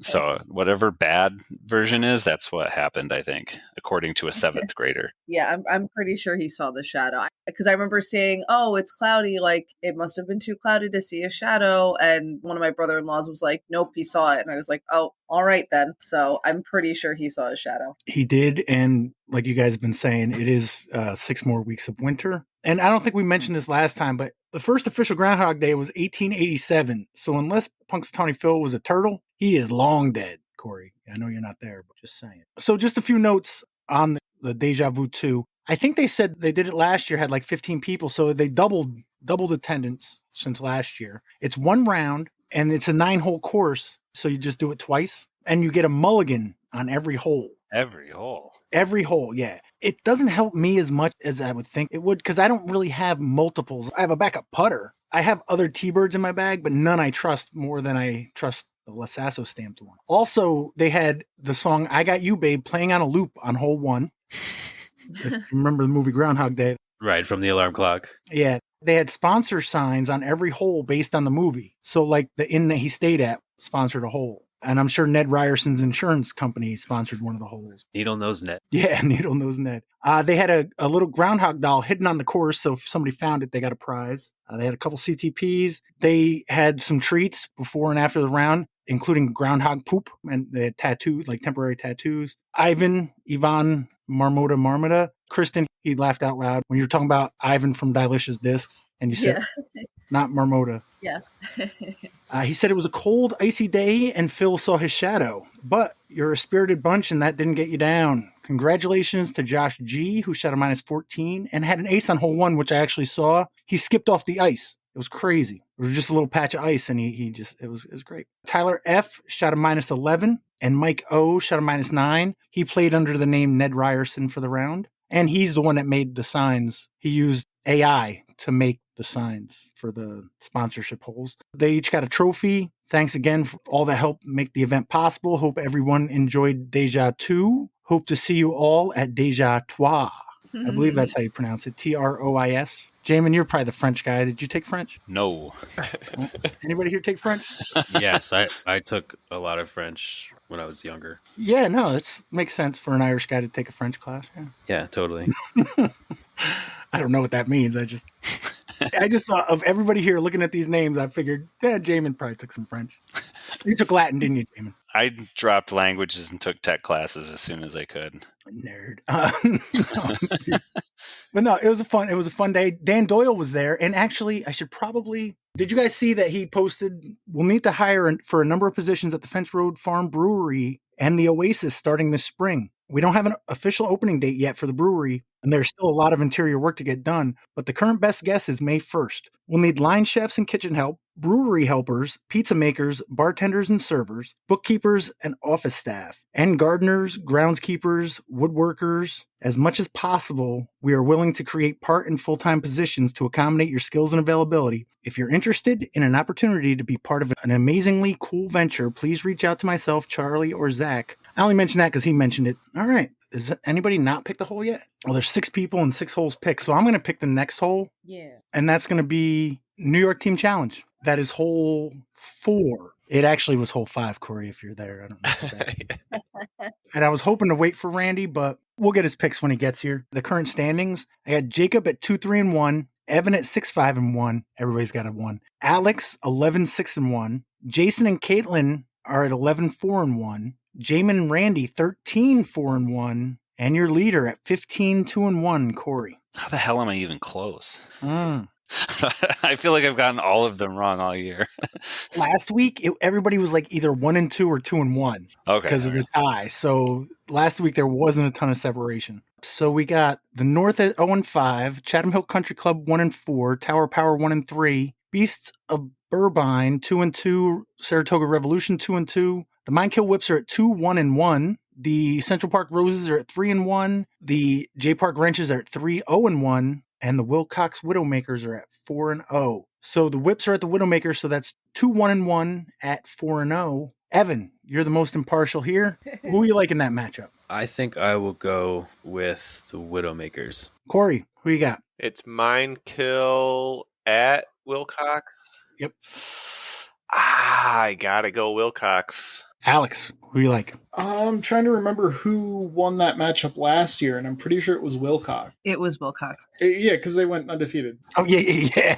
So whatever bad version is, that's what happened, I think, according to a 7th grader. Yeah, I'm pretty sure he saw the shadow. Because I remember saying, oh, it's cloudy. Like, it must have been too cloudy to see a shadow. And one of my brother-in-laws was like, nope, he saw it. And I was like, oh, all right then. So I'm pretty sure he saw a shadow. He did. And like you guys have been saying, it is 6 more weeks of winter. And I don't think we mentioned this last time, but the first official Groundhog Day was 1887. So unless Punxsutawney Phil was a turtle, he is long dead, Corey. I know you're not there, but just saying. So just a few notes on the Deja Vu 2. I think they said they did it last year, had like 15 people. So they doubled attendance since last year. It's 1 round and it's a 9-hole course. So you just do it twice and you get a mulligan on every hole. Every hole. Every hole, yeah. It doesn't help me as much as I would think it would because I don't really have multiples. I have a backup putter. I have other T-birds in my bag, but none I trust more than I trust the Lasasso stamped one. Also, they had the song I Got You, Babe playing on a loop on hole 1. If you remember the movie Groundhog Day. Right, from the alarm clock. Yeah. They had sponsor signs on every hole based on the movie. So like the inn that he stayed at sponsored a hole. And I'm sure Ned Ryerson's insurance company sponsored one of the holes. Needle Nose Ned. Yeah, Needle Nose Ned. They had a little groundhog doll hidden on the course, so if somebody found it, they got a prize. They had a couple CTPs. They had some treats before and after the round, including groundhog poop, and they had tattoos, like temporary tattoos. Ivan, Marmota. Kristen, he laughed out loud when you were talking about Ivan from Dilicious Discs, and you said, not Marmota. Yes. He said it was a cold, icy day, and Phil saw his shadow. But you're a spirited bunch, and that didn't get you down. Congratulations to Josh G, who shot a -14 and had an ace on hole 1, which I actually saw. He skipped off the ice. It was crazy. It was just a little patch of ice, and it was great. Tyler F shot a -11, and Mike O shot a -9. He played under the name Ned Ryerson for the round, and he's the one that made the signs. He used AI helped to make the signs for the sponsorship holes. They each got a trophy. Thanks again for all that help make the event possible. Hope everyone enjoyed Deja 2. Hope to see you all at Deja Trois. I believe that's how you pronounce it. Trois. Jaimen, you're probably the French guy. Did you take French? No. Anybody here take French? Yes, I took a lot of French when I was younger. Yeah, no, it makes sense for an Irish guy to take a French class. Yeah, totally. I don't know what that means. I just thought of everybody here looking at these names. I figured, Jaimen probably took some French. You took Latin, didn't you, Jaimen? I dropped languages and took tech classes as soon as I could. Nerd. But no, it was a fun day. Dan Doyle was there, and actually, did you guys see that he posted? We'll need to hire for a number of positions at the Fence Road Farm Brewery and the Oasis starting this spring. We don't have an official opening date yet for the brewery, and there's still a lot of interior work to get done, but the current best guess is May 1st. We'll need line chefs and kitchen help, brewery helpers, pizza makers, bartenders and servers, bookkeepers and office staff, and gardeners, groundskeepers, woodworkers. As much as possible, we are willing to create part and full-time positions to accommodate your skills and availability. If you're interested in an opportunity to be part of an amazingly cool venture, please reach out to myself, Charlie, or Zach. I only mentioned that because he mentioned it. All right. Has anybody not picked a hole yet? Well, there's 6 people and 6 holes picked. So I'm going to pick the next hole. Yeah. And that's going to be New York Team Challenge. That is hole 4. It actually was hole 5, Corey, if you're there. I don't know. And I was hoping to wait for Randy, but we'll get his picks when he gets here. The current standings, I got Jacob at 2-3-1, Evan at 6-5-1. Everybody's got a 1. Alex 11-6-1. Jason and Caitlin are at 11-4-1. Jaimen and Randy 13-4-1. And your leader at 15-2-1, Corey. How the hell am I even close? I feel like I've gotten all of them wrong all year. Last week, everybody was like either 1-2 or 2-1. Okay. Because of the tie. So last week, there wasn't a ton of separation. So we got the North at 0-5, Chatham Hill Country Club 1-4, Tower Power 1-3, Beasts of Burbine 2-2, Saratoga Revolution 2-2. The Minekill Whips are at 2-1-1. The Central Park Roses are at 3-1. The J Park Wrenches are at 3-0-1. And the Wilcox Widowmakers are at 4-0. So the Whips are at the Widowmakers, so that's 2-1-1 at 4-0. Evan, you're the most impartial here. Who are you like in that matchup? I think I will go with the Widowmakers. Corey, who you got? It's Minekill at Wilcox. Yep. I gotta go Wilcox. Alex, who you like? I'm trying to remember who won that matchup last year, and I'm pretty sure it was Wilcox. It was Wilcox. Yeah, because they went undefeated. Oh, yeah.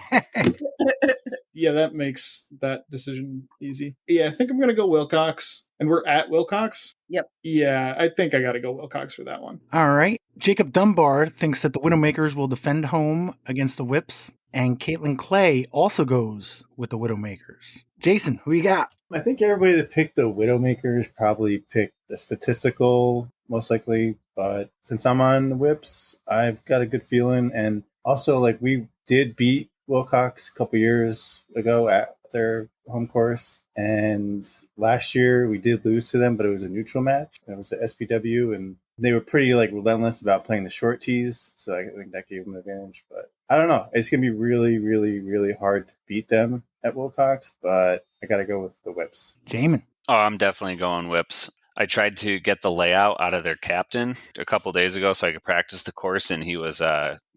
Yeah, that makes that decision easy. Yeah, I think I'm going to go Wilcox. And we're at Wilcox? Yep. Yeah, I think I got to go Wilcox for that one. All right. Jacob Dunbar thinks that the Widowmakers will defend home against the Whips. And Caitlin Clay also goes with the Widowmakers. Jason, who you got? I think everybody that picked the Widowmakers probably picked the statistical, most likely. But since I'm on the Whips, I've got a good feeling. And also, we did beat Wilcox a couple years ago at their home course. And last year we did lose to them, but it was a neutral match. It was at SPW, and they were pretty relentless about playing the short tees. So I think that gave them an advantage. But I don't know. It's going to be really, really, really hard to beat them at Wilcox, but I got to go with the Whips. Jaimen. Oh, I'm definitely going Whips. I tried to get the layout out of their captain a couple days ago so I could practice the course, and he was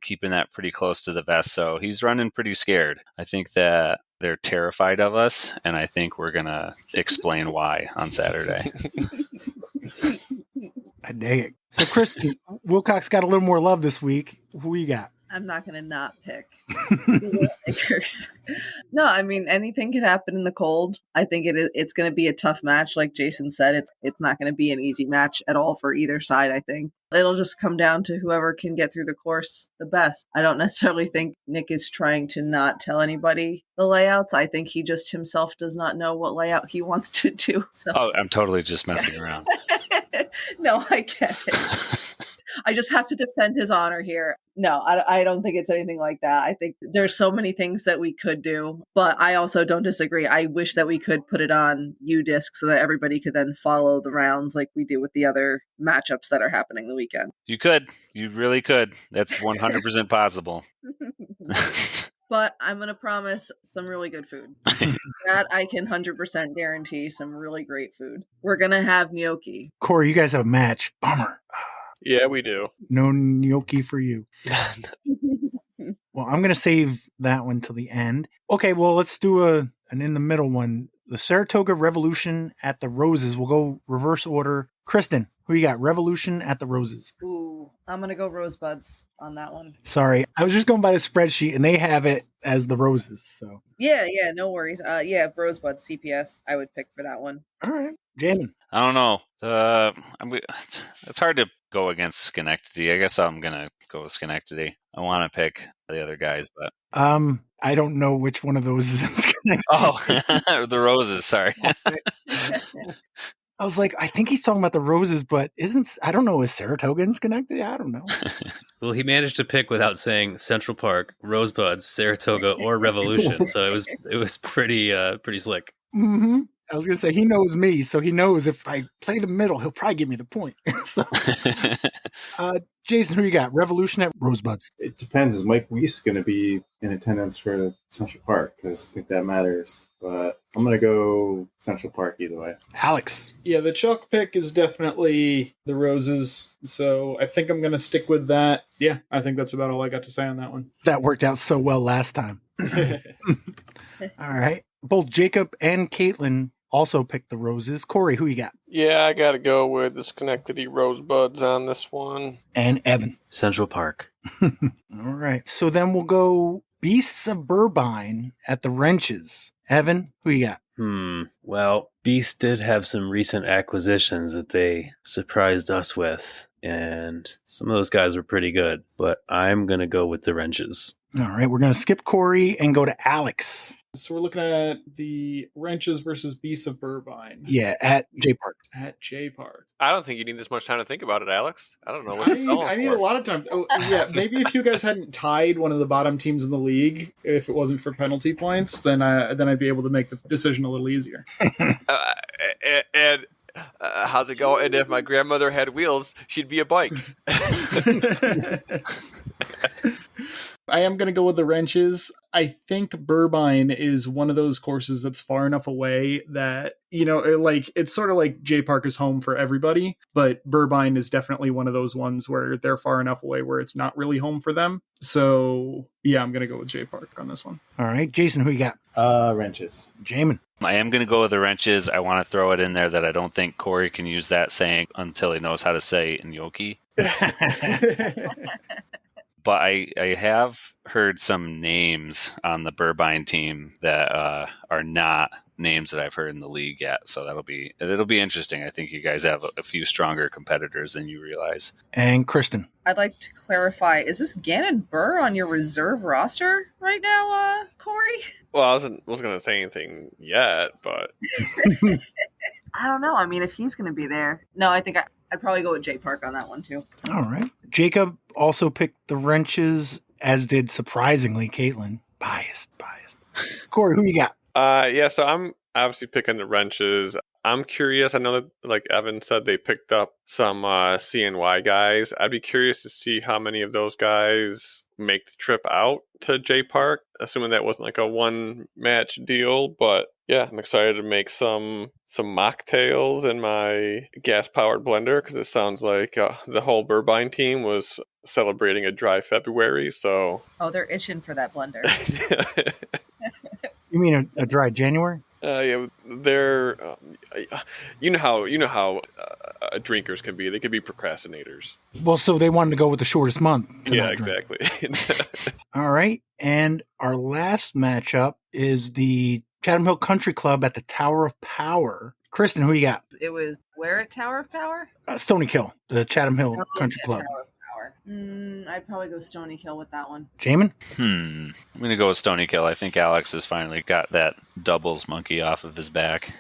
keeping that pretty close to the vest. So he's running pretty scared. I think that they're terrified of us, and I think we're going to explain why on Saturday. I dig it. So, Kristen, Wilcox got a little more love this week. Who you got? I'm not going to not pick the Wilcox. No, I mean, anything can happen in the cold. I think it's going to be a tough match. Like Jason said, it's not going to be an easy match at all for either side, I think. It'll just come down to whoever can get through the course the best. I don't necessarily think Nick is trying to not tell anybody the layouts. I think he just himself does not know what layout he wants to do. So. Oh, I'm totally just messing around. No, I get it. I just have to defend his honor here. No, I don't think it's anything like that. I think there's so many things that we could do, but I also don't disagree. I wish that we could put it on UDisc so that everybody could then follow the rounds like we do with the other matchups that are happening the weekend. You could. You really could. That's 100% possible. But I'm going to promise some really good food. That I can 100% guarantee some really great food. We're going to have gnocchi. Corey, you guys have a match. Bummer. Yeah, we do. No gnocchi for you. Well, I'm going to save that one till the end. Okay, well, let's do an in the middle one. The Saratoga Revolution at the Roses. We'll go reverse order. Kristen, who you got? Revolution at the Roses. Ooh, I'm going to go Rosebuds on that one. Sorry, I was just going by the spreadsheet, and they have it as the Roses. So Yeah, no worries. Yeah, Rosebuds, CPS, I would pick for that one. all right, Jaimen. I don't know. It's hard to go against Schenectady. I guess I'm gonna go with Schenectady. I want to pick the other guys, but I don't know which one of those is in Schenectady. oh, the Roses. Sorry. I was like, I think he's talking about the Roses, but I don't know, is Saratoga in Schenectady? I don't know. Well, he managed to pick without saying Central Park, Rosebuds, Saratoga, or Revolution. So it was pretty slick. Mm-hmm. I was going to say, he knows me, so he knows if I play the middle, he'll probably give me the point. So, Jason, who you got? Revolution at Rosebuds. It depends. Is Mike Weiss going to be in attendance for Central Park? Because I think that matters. But I'm going to go Central Park either way. Alex. Yeah, the chalk pick is definitely the Roses. So I think I'm going to stick with that. Yeah, I think that's about all I got to say on that one. That worked out so well last time. All right. Both Jacob and Caitlin also picked the Roses. Corey, who you got? Yeah, I got to go with the Schenectady Rosebuds on this one. And Evan. Central Park. All right. So then we'll go Beasts of Burbine at the Wrenches. Evan, who you got? Well, Beast did have some recent acquisitions that they surprised us with, and some of those guys were pretty good, but I'm going to go with the Wrenches. All right. We're going to skip Corey and go to Alex. So we're looking at the Wrenches versus Beasts of Burbine. Yeah, at J Park. At J Park. I don't think you need this much time to think about it, Alex. I don't know what I need a lot of time. Oh, yeah, maybe if you guys hadn't tied one of the bottom teams in the league, if it wasn't for penalty points, then I'd be able to make the decision a little easier. And how's it go? And if my grandmother had wheels, she'd be a bike. I am going to go with the Wrenches. I think Burbine is one of those courses that's far enough away that, it's sort of like J Park is home for everybody, but Burbine is definitely one of those ones where they're far enough away where it's not really home for them. So, yeah, I'm going to go with J Park on this one. All right. Jason, who you got? Wrenches. Jaimen. I am going to go with the Wrenches. I want to throw it in there that I don't think Corey can use that saying until he knows how to say gnocchi. But I have heard some names on the Burbine team that are not names that I've heard in the league yet. So it'll be interesting. I think you guys have a few stronger competitors than you realize. And Kristen. I'd like to clarify, is this Gannon Burr on your reserve roster right now, Corey? Well, I wasn't going to say anything yet, but... I don't know. I mean, if he's going to be there. No, I think I'd probably go with J Park on that one, too. All right. Jacob also picked the Wrenches, as did, surprisingly, Caitlin. Biased. Corey, who you got? Yeah, so I'm obviously picking the Wrenches. I'm curious. I know that, like Evan said, they picked up some CNY guys. I'd be curious to see how many of those guys make the trip out to J Park, assuming that wasn't like a one-match deal. But yeah, I'm excited to make some mocktails in my gas-powered blender because it sounds like the whole Burbine team was celebrating a dry February. So they're itching for that blender. You mean a dry January? Yeah, they're you know how drinkers can be. They can be procrastinators. Well, so they wanted to go with the shortest month. Yeah, exactly. All right, and our last matchup is the Chatham Hill Country Club at the Tower of Power. Kristen, who you got? It was where at Tower of Power? Stony Kill, the Chatham Hill Country Club. Tower of Power. I'd probably go Stony Kill with that one. Jaimen? I'm going to go with Stony Kill. I think Alex has finally got that doubles monkey off of his back.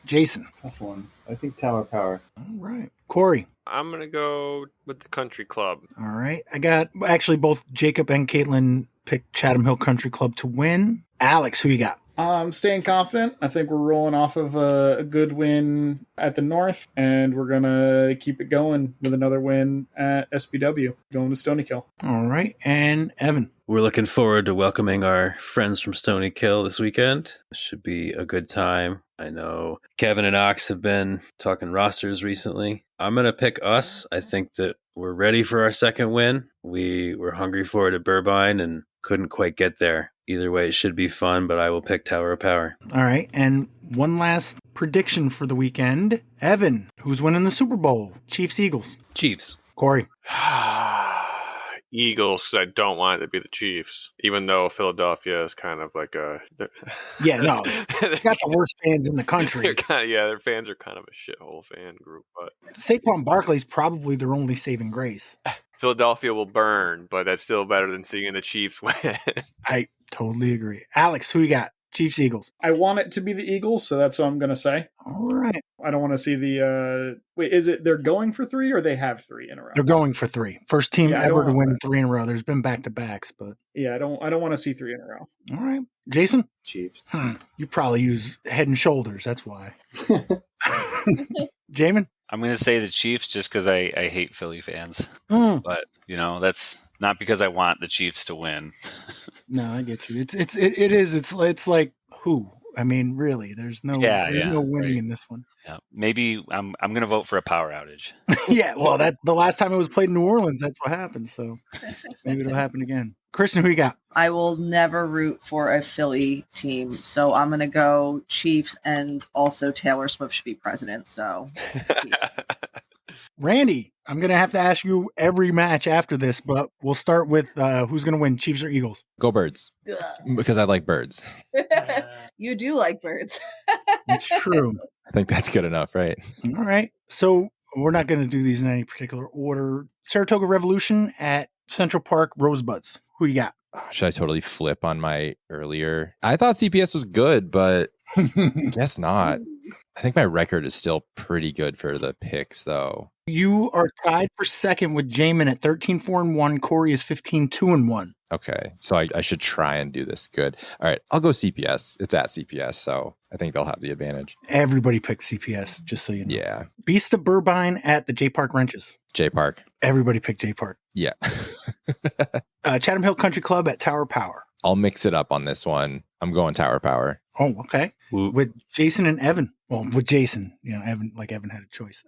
Jason? Tough one. I think Tower Power. All right. Corey? I'm going to go with the Country Club. All right. I got, actually, both Jacob and Caitlin picked Chatham Hill Country Club to win. Alex, who you got? I'm staying confident. I think we're rolling off of a good win at the North, and we're going to keep it going with another win at SPW, going to Stony Kill. All right. And Evan. We're looking forward to welcoming our friends from Stony Kill this weekend. This should be a good time. I know Kevin and Ox have been talking rosters recently. I'm going to pick us. I think that we're ready for our second win. We were hungry for it at Burbine and couldn't quite get there. Either way, it should be fun, but I will pick Tower of Power. All right. And one last prediction for the weekend. Evan, who's winning the Super Bowl? Chiefs, Eagles. Chiefs. Corey. Eagles, 'cause I don't want it to be the Chiefs, even though Philadelphia is kind of like a... Yeah, no. They got the worst fans in the country. Their fans are kind of a shithole fan group. But Saquon Barkley's probably their only saving grace. Philadelphia will burn, but that's still better than seeing the Chiefs win. I totally agree. Alex, who you got? Chiefs, Eagles. I want it to be the Eagles, so that's what I'm going to say. All right. I don't want to see the... Wait, is it they're going for 3 or they have 3 in a row? They're going for 3. First team Yeah, ever to win 3 in a row. There's been back-to-backs, but... Yeah, I don't want to see 3 in a row. All right. Jason? Chiefs. You probably use Head and Shoulders. That's why. Jaimen? I'm going to say the Chiefs just because I hate Philly fans. But, that's not because I want the Chiefs to win. No, I get you. It's like who? I mean, really, there's no winning right. in this one. Yeah, maybe I'm going to vote for a power outage. Yeah, well, the last time it was played in New Orleans, that's what happened. So maybe it'll happen again. Kristen, who you got? I will never root for a Philly team, so I'm going to go Chiefs, and also Taylor Swift should be president. So, Randy, I'm going to have to ask you every match after this, but we'll start with who's going to win, Chiefs or Eagles? Go Birds. Because I like birds. You do like birds. It's true. I think that's good enough, right? All right. So we're not going to do these in any particular order. Saratoga Revolution at Central Park Rosebuds. Who you got? Should I totally flip on my earlier? I thought CPS was good, but guess not. I think my record is still pretty good for the picks, though. You are tied for second with Jaimen at 13-4-1. Corey is 15-2-1. Okay, so I should try and do this good. All right, I'll go CPS. It's at CPS, so I think they'll have the advantage. Everybody picked CPS, just so you know. Yeah. Beast of Burbine at the J Park Wrenches. J Park. Everybody picked J Park. Yeah. Chatham Hill Country Club at Tower Power. I'll mix it up on this one. I'm going Tower Power. Oh, okay. Woo. With Jason and Evan. Well, with Jason, Evan had a choice.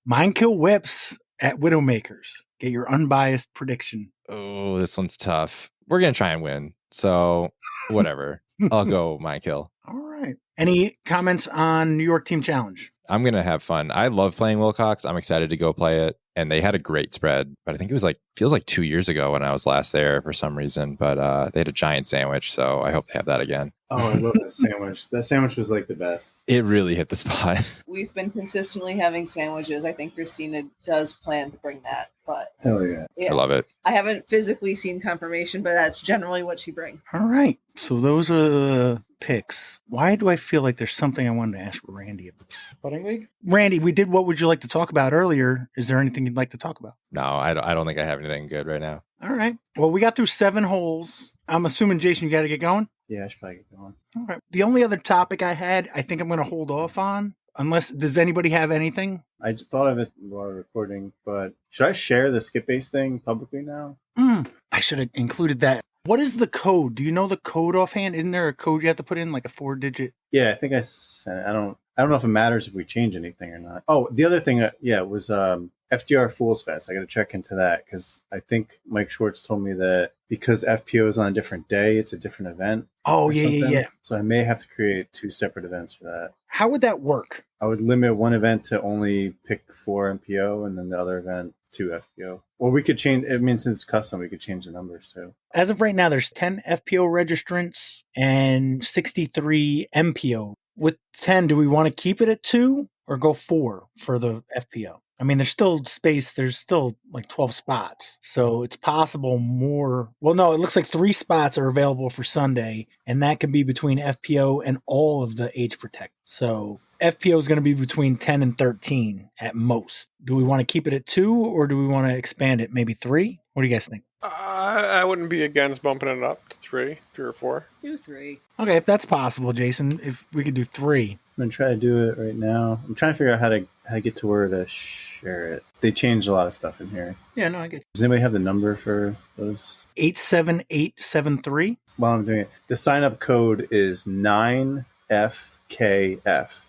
Mind Kill Whips at Widowmakers. Get your unbiased prediction. Oh, this one's tough. We're going to try and win. So, whatever. I'll go Mind Kill. All right. Any comments on New York Team Challenge? I'm going to have fun. I love playing Wilcox. I'm excited to go play it. And they had a great spread, but I think it was feels like 2 years ago when I was last there for some reason, but they had a giant sandwich. So I hope they have that again. Oh, I love that sandwich. That sandwich was like the best. It really hit the spot. We've been consistently having sandwiches. I think Christina does plan to bring that, but Hell yeah. I love it. I haven't physically seen confirmation, but that's generally what she brings. All right. So those are the picks. Why do I feel like there's something I wanted to ask Randy about? Putting league? Randy, we did what would you like to talk about earlier. Is there anything you'd like to talk about? No, I don't think I have anything good right now. All right. Well, we got through 7 holes. I'm assuming, Jason, you got to get going? Yeah, I should probably get going. All right. The only other topic I had, I think I'm going to hold off on. Does anybody have anything? I just thought of it while recording, but should I share the SkipAce thing publicly now? I should have included that. What is the code? Do you know the code offhand? Isn't there a code you have to put in, like a 4-digit? Yeah, I think I sent it. I don't know if it matters if we change anything or not. Oh, the other thing, was FDR Fools Fest. I got to check into that because I think Mike Schwartz told me that because FPO is on a different day, it's a different event. Oh, yeah. So I may have to create 2 separate events for that. How would that work? I would limit one event to only pick 4 MPO and then the other event 2 FPO. Or we could change, since it's custom, we could change the numbers too. As of right now, there's 10 FPO registrants and 63 MPO. With 10, do we want to keep it at 2 or go 4 for the FPO? I mean, there's still space. There's still like 12 spots. So it's possible more. Well, no, it looks like 3 spots are available for Sunday. And that can be between FPO and all of the age protect. So FPO is going to be between 10 and 13 at most. Do we want to keep it at 2 or do we want to expand it maybe 3? What do you guys think? I wouldn't be against bumping it up to 3 or 4. Do 3. Okay, if that's possible, Jason, if we could do 3. I'm gonna try to do it right now. I'm trying to figure out how to get to where to share it. They changed a lot of stuff in here. Yeah, no, I get it. Does anybody have the number for those? 87873. While I'm doing it, the sign up code is 9FKF.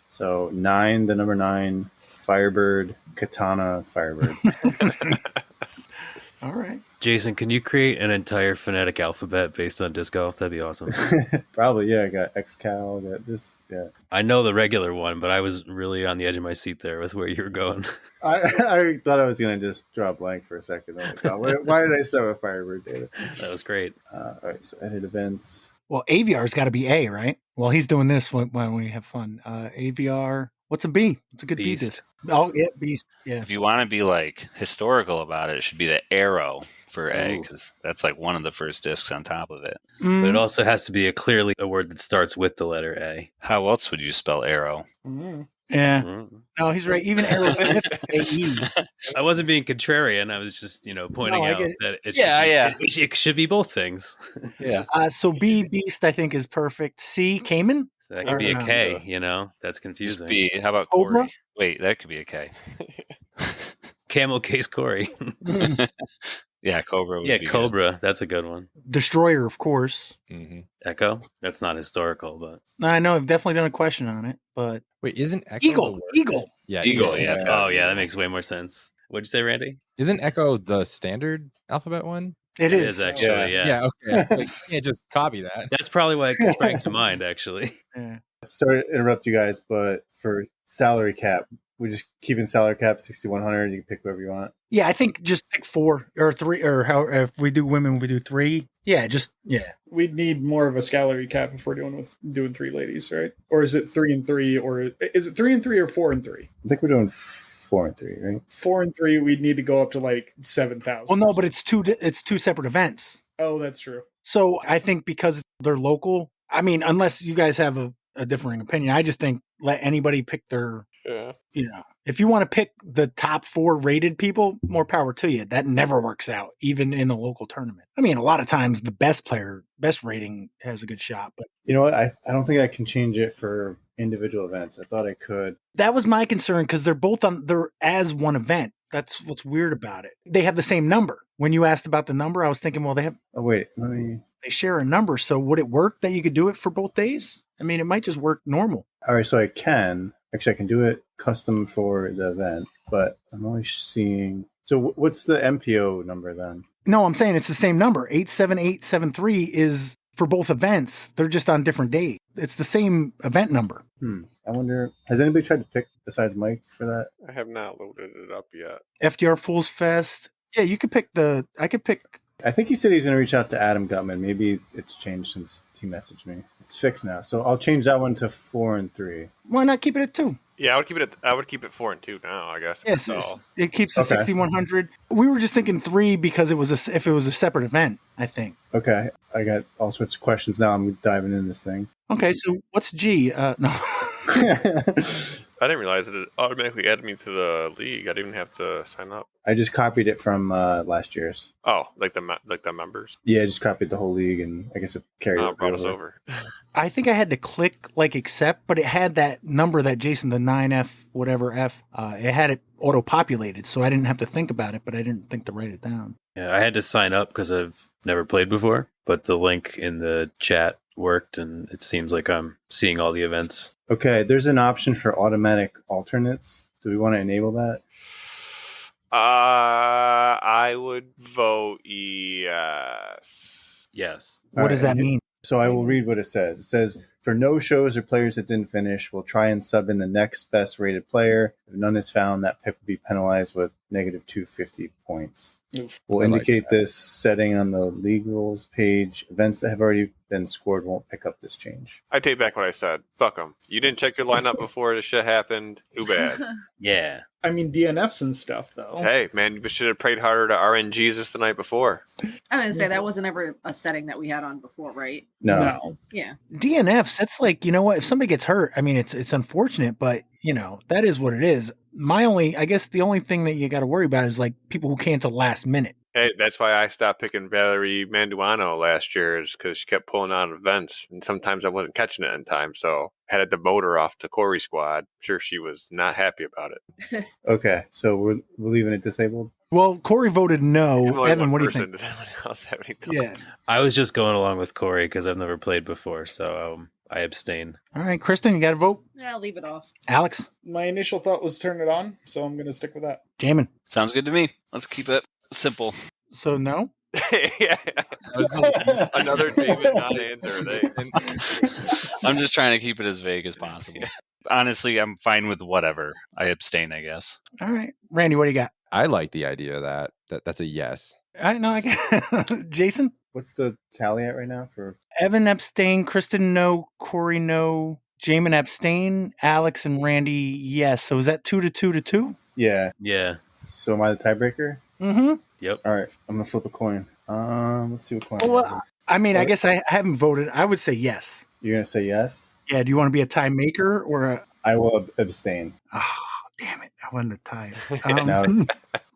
So 9, the number 9, Firebird, Katana, Firebird. All right. Jason, can you create an entire phonetic alphabet based on disc golf? That'd be awesome. Probably, yeah. I got XCal, yeah. I know the regular one, but I was really on the edge of my seat there with where you were going. I thought I was going to just draw a blank for a second. I'm like, oh, why did I start with Firebird data? That was great. All right, so edit events. Well, AVR's got to be A, right? Well, he's doing this when we have fun. AVR. What's a B? What's a good Beast. B disc? Oh, yeah, Beast. Yeah. If you want to be like historical about it, it should be the arrow for A, because that's like one of the first discs on top of it. But it also has to be clearly a word that starts with the letter A. How else would you spell arrow? Yeah. Mm. No, he's right. Even Aerosmith, AE. I wasn't being contrarian. I was just, pointing out that it it should be both things. Yeah. So B, Beast, I think is perfect. C, Cayman. So that could be a K, That's confusing. Just B. How about Cobra? Corey? Wait, that could be a K. Camel Case Corey. Yeah, Cobra would be Cobra. That's a good one. Destroyer, of course. Mm-hmm. Echo. That's not historical, but I know I've definitely done a question on it, but Wait, isn't Echo the word? Eagle. Yeah, Eagle. Yeah. that makes way more sense. What'd you say, Randy? Isn't Echo the standard alphabet one? It is actually. Yeah. Yeah, okay. You can't just copy that. That's probably why it sprang to mind, actually. Yeah. Sorry to interrupt you guys, but for salary cap, we just keeping salary cap 6,100. You can pick whoever you want. Yeah, I think just pick 4 or 3, or how if we do women, we do 3. Yeah, We'd need more of a salary cap if we're doing 3 ladies, right? Or is it 3 and 3, or is it 3 and 3 or 4 and 3? I think we're doing 4 and 3, right? 4 and 3, we'd need to go up to like 7,000. Well, no, but it's two separate events. Oh, that's true. So I think because they're local, I mean, unless you guys have a differing opinion, I just think let anybody pick their. Yeah. If you want to pick the top 4 rated people, more power to you. That never works out, even in a local tournament. I mean, a lot of times the best rating has a good shot. But you know what? I don't think I can change it for individual events. I thought I could. That was my concern because they're as one event. That's what's weird about it. They have the same number. When you asked about the number, I was thinking, well, they share a number. So would it work that you could do it for both days? I mean, it might just work normal. All right, so I can do it custom for the event, but I'm only seeing. So what's the MPO number then? No, I'm saying it's the same number. 87873 is for both events. They're just on different days. It's the same event number. I wonder, has anybody tried to pick besides Mike for that? I have not loaded it up yet. FDR Fools Fest. Yeah, you could pick I could pick. I think he said he's going to reach out to Adam Gutman. Maybe it's changed since he messaged me. It's fixed now. So I'll change that one to 4 and 3. Why not keep it at 2? Yeah, I would keep it 4 and 2 now, I guess. Yes, it keeps the 6,100. We were just thinking 3 because if it was a separate event, I think. Okay, I got all sorts of questions now. I'm diving into this thing. Okay, so what's G? No. I didn't realize that it automatically added me to the league. I didn't even have to sign up. I just copied it from last year's. Oh, like the members? Yeah, I just copied the whole league, and I guess it carried it brought us over. I think I had to click accept, but it had that number that Jason, the 9F, whatever F, it had it auto-populated, so I didn't have to think about it, but I didn't think to write it down. Yeah, I had to sign up because I've never played before, but the link in the chat worked, and it seems like I'm seeing all the events. Okay, there's an option for automatic alternates. Do we want to enable that? I would vote yes. Yes. What does that mean? So I will read what it says. It says, for no shows or players that didn't finish, we'll try and sub in the next best rated player. If none is found, that pick will be penalized with negative 250 points. We'll indicate this setting on the league rules page. Events that have already been scored won't pick up this change. I take back what I said. Fuck them. You didn't check your lineup before this shit happened. Too bad. Yeah. I mean, DNFs and stuff, though. Hey, man, you should have prayed harder to RNGesus the night before. I was going to say, that wasn't ever a setting that we had on before, right? No. Yeah. DNFs playoffs, that's like, you know what? If somebody gets hurt, I mean, it's unfortunate, but that is what it is. I guess the only thing that you got to worry about is like people who cancel last minute. Hey, that's why I stopped picking Valerie Manduano last year, is because she kept pulling out events, and sometimes I wasn't catching it in time, so I had to demote her off to Corey's squad. I'm sure she was not happy about it. Okay, so we're leaving it disabled? Well, Corey voted no. Evan, what do you think? Does anyone else have any thoughts? Yeah. I was just going along with Corey because I've never played before, so I abstain. All right, Kristen, you got to vote. Yeah, leave it off. Alex? My initial thought was turn it on, so I'm going to stick with that. Jaimen? Sounds good to me. Let's keep it simple. So no? Yeah. Another David non-answer. I'm just trying to keep it as vague as possible. Honestly, I'm fine with whatever. I abstain, I guess. All right. Randy, what do you got? I like the idea of that's a yes. I know. Jason? What's the tally at right now for? Evan abstain, Kristen no, Corey no, Jaimen abstain, Alex and Randy yes. So is that 2-2-2? Yeah. Yeah. So am I the tiebreaker? Mm-hmm. Yep. All right, I'm gonna flip a coin. Let's see what coin. Well, I mean, I guess I haven't voted. I would say yes. You're gonna say yes? Yeah. Do you want to be a tie maker or a? I will abstain. Oh, damn it! I wanted to tie. Now-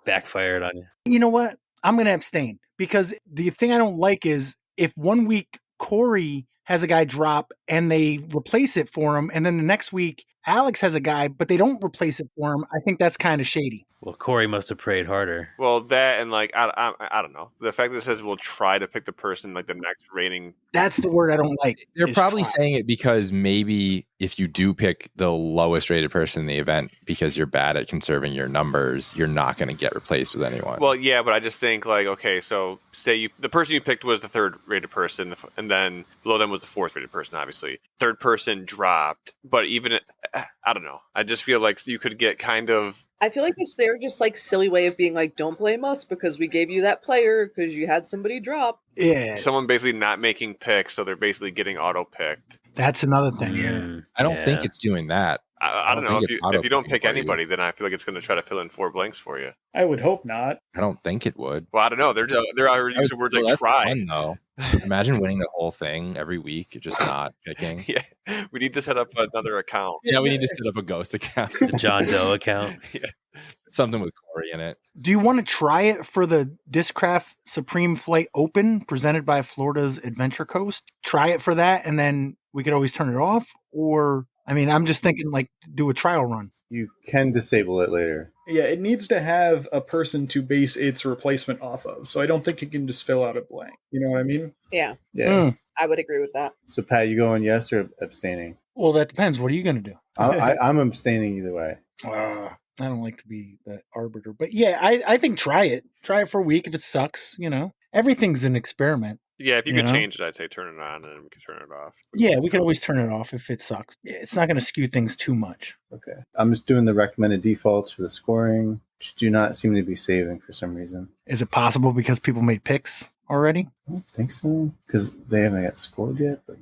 Backfired on you. You know what? I'm going to abstain because the thing I don't like is if 1 week Corey has a guy drop and they replace it for him, and then the next week Alex has a guy, but they don't replace it for him. I think that's kind of shady. Well, Corey must have prayed harder. Well, that and like I don't know, the fact that it says we'll try to pick the person like the next rating. That's the word I don't like. They're probably saying it because maybe if you do pick the lowest rated person in the event because you're bad at conserving your numbers, you're not going to get replaced with anyone. Well, yeah, but I just think like, okay, so say the person you picked was the third rated person, and then below them was the fourth rated person, obviously. Third person dropped, but even I don't know. I just feel like you could get kind of. I feel like it's their just like silly way of being like, don't blame us because we gave you that player because you had somebody drop. Yeah. Someone basically not making picks, so they're basically getting auto picked. That's another thing. Yeah. I don't think it's doing that. I don't know. If you don't pick for you. anybody, then I feel like it's going to try to fill in 4 blanks for you. I would hope not. I don't think it would. Well, I don't know. They're already using words like That's try. fun, though. Imagine winning the whole thing every week, just not picking. Yeah, we need to set up another account. Yeah, we need to set up a ghost account. The John Doe account. Yeah. Something with Corey in it. Do you want to try it for the Discraft Supreme Flight Open presented by Florida's Adventure Coast? Try it for that, and then we could always turn it off. Or, I mean, I'm just thinking like do a trial run. You can disable it later. Yeah, it needs to have a person to base its replacement off of. So I don't think it can just fill out a blank. You know what I mean? Yeah, Yeah. I would agree with that. So Pat, you going yes or abstaining? Well, that depends. What are you going to do? I'm abstaining either way. I don't like to be the arbiter, but yeah, I think try it. Try it for a week. If it sucks, everything's an experiment. Yeah, if you could change it, I'd say turn it on and we could turn it off. Yeah, we could always turn it off if it sucks. Yeah, it's not going to skew things too much. Okay. I'm just doing the recommended defaults for the scoring, which do not seem to be saving for some reason. Is it possible because people made picks already? I don't think so, because they haven't got scored yet. But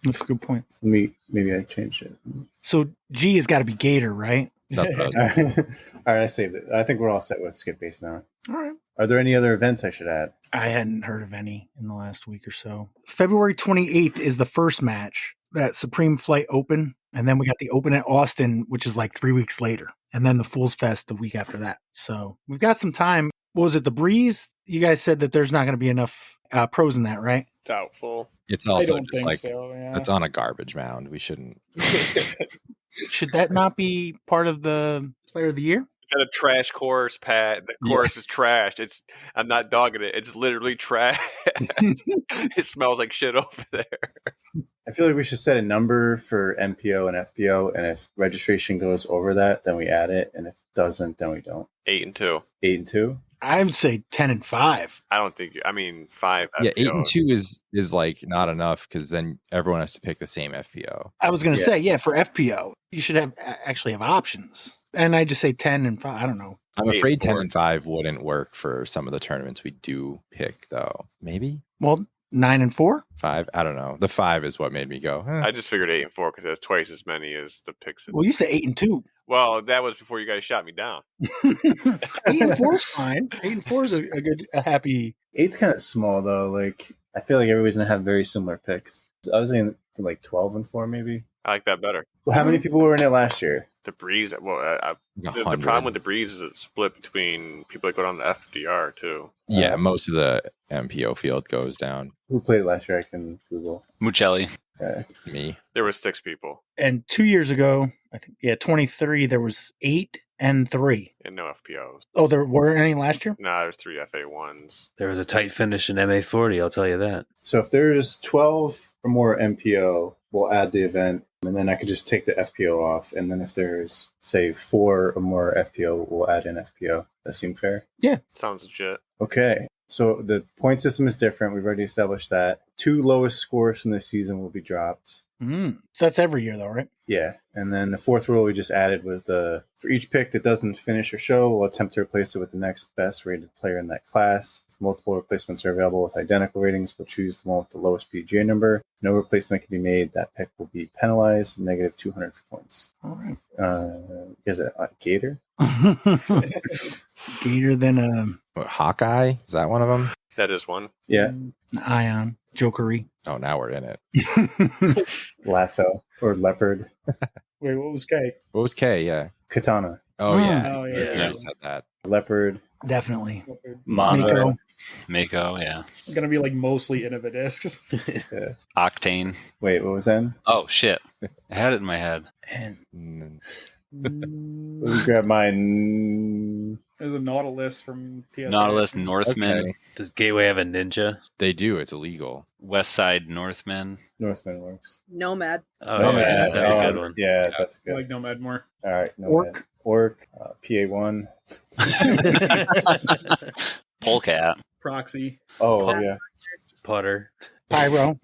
that's a good point. maybe I changed it. So G has got to be Gator, right? That's what I was All right, I saved it. I think we're all set with SkipAce now. All right. Are there any other events I should add? I hadn't heard of any in the last week or so. February 28th is the first match, that Supreme Flight Open. And then we got the Open at Austin, which is like 3 weeks later. And then the Fools Fest the week after that. So we've got some time. What was it, the Breeze? You guys said that there's not going to be enough pros in that, right? Doubtful. It's I also don't just think like, so, yeah. it's on a garbage mound. We shouldn't. Should that not be part of the Player of the Year? It's at a trash course, Pat. The course is trashed. I'm not dogging it. It's literally trash. It smells like shit over there. I feel like we should set a number for MPO and FPO, and if registration goes over that, then we add it, and if it doesn't, then we don't. 8 and 2. 8 and 2? I would say 10 and 5. I don't think. 5. Yeah, 8 FPO. and 2 is like not enough because then everyone has to pick the same FPO. I was going to say, for FPO, you should actually have options. And I just say 10 and 5. I don't know. I'm 8 afraid and 10 4. and 5 wouldn't work for some of the tournaments we do pick, though. Maybe Well, 9 and 4? 5. I don't know. The 5 is what made me go. I just figured 8 and 4 because that's twice as many as the picks. Well, you said 8 and 2. Well, that was before you guys shot me down. 8 and 4 is fine. 8 and 4 is a happy. 8's kind of small, though. Like, I feel like everybody's going to have very similar picks. I was in like 12-4, maybe. I like that better. Well, how many people were in it last year? The Breeze, well, the problem with the Breeze is it's split between people that go down to FDR too. Yeah, most of the MPO field goes down. Who played last year? I can Google. Muccelli. Okay. Me. There was 6 people. And 2 years ago, I think, 23, there was 8 and 3. And no FPOs. Oh, there weren't any last year? No, there's 3 FA1s. There was a tight finish in MA40, I'll tell you that. So if there's 12 or more MPO, we'll add the event, and then I could just take the FPO off. And then if there's, say, 4 or more FPO, we'll add in FPO. That seem fair? Yeah. Sounds legit. Okay. So the point system is different. We've already established that. 2 lowest scores from this season will be dropped. So that's every year, though, right? Yeah. And then the 4th rule we just added was for each pick that doesn't finish or show, we'll attempt to replace it with the next best rated player in that class. If multiple replacements are available with identical ratings, we'll choose the one with the lowest PGA number. No replacement can be made. That pick will be penalized, negative 200 points. All right. Is it Gator? Gator than Hawkeye? Is that one of them? That is one. Yeah. Ion. Jokery. Oh, now we're in it. Lasso or Leopard. Wait, what was K? What was K? Yeah. Katana. Oh, yeah. Oh, yeah. Yeah, you said that. Leopard. Definitely. Mako. Mako, yeah. Gonna be like mostly Innova discs. Yeah. Octane. Wait, what was that? Oh, shit. I had it in my head. And Let me grab mine. There's a Nautilus from TSA. Nautilus, Northman. Okay. Does Gateway have a ninja? They do. It's illegal. West Side, Northman. Northman works. Nomad. Oh, Nomad, yeah, that's a Oh, good one. Yeah, that's I good. like Nomad more. All right. Nomad. Orc. PA1. Polecat. Proxy. Oh, Yeah. yeah. Putter. Pyro.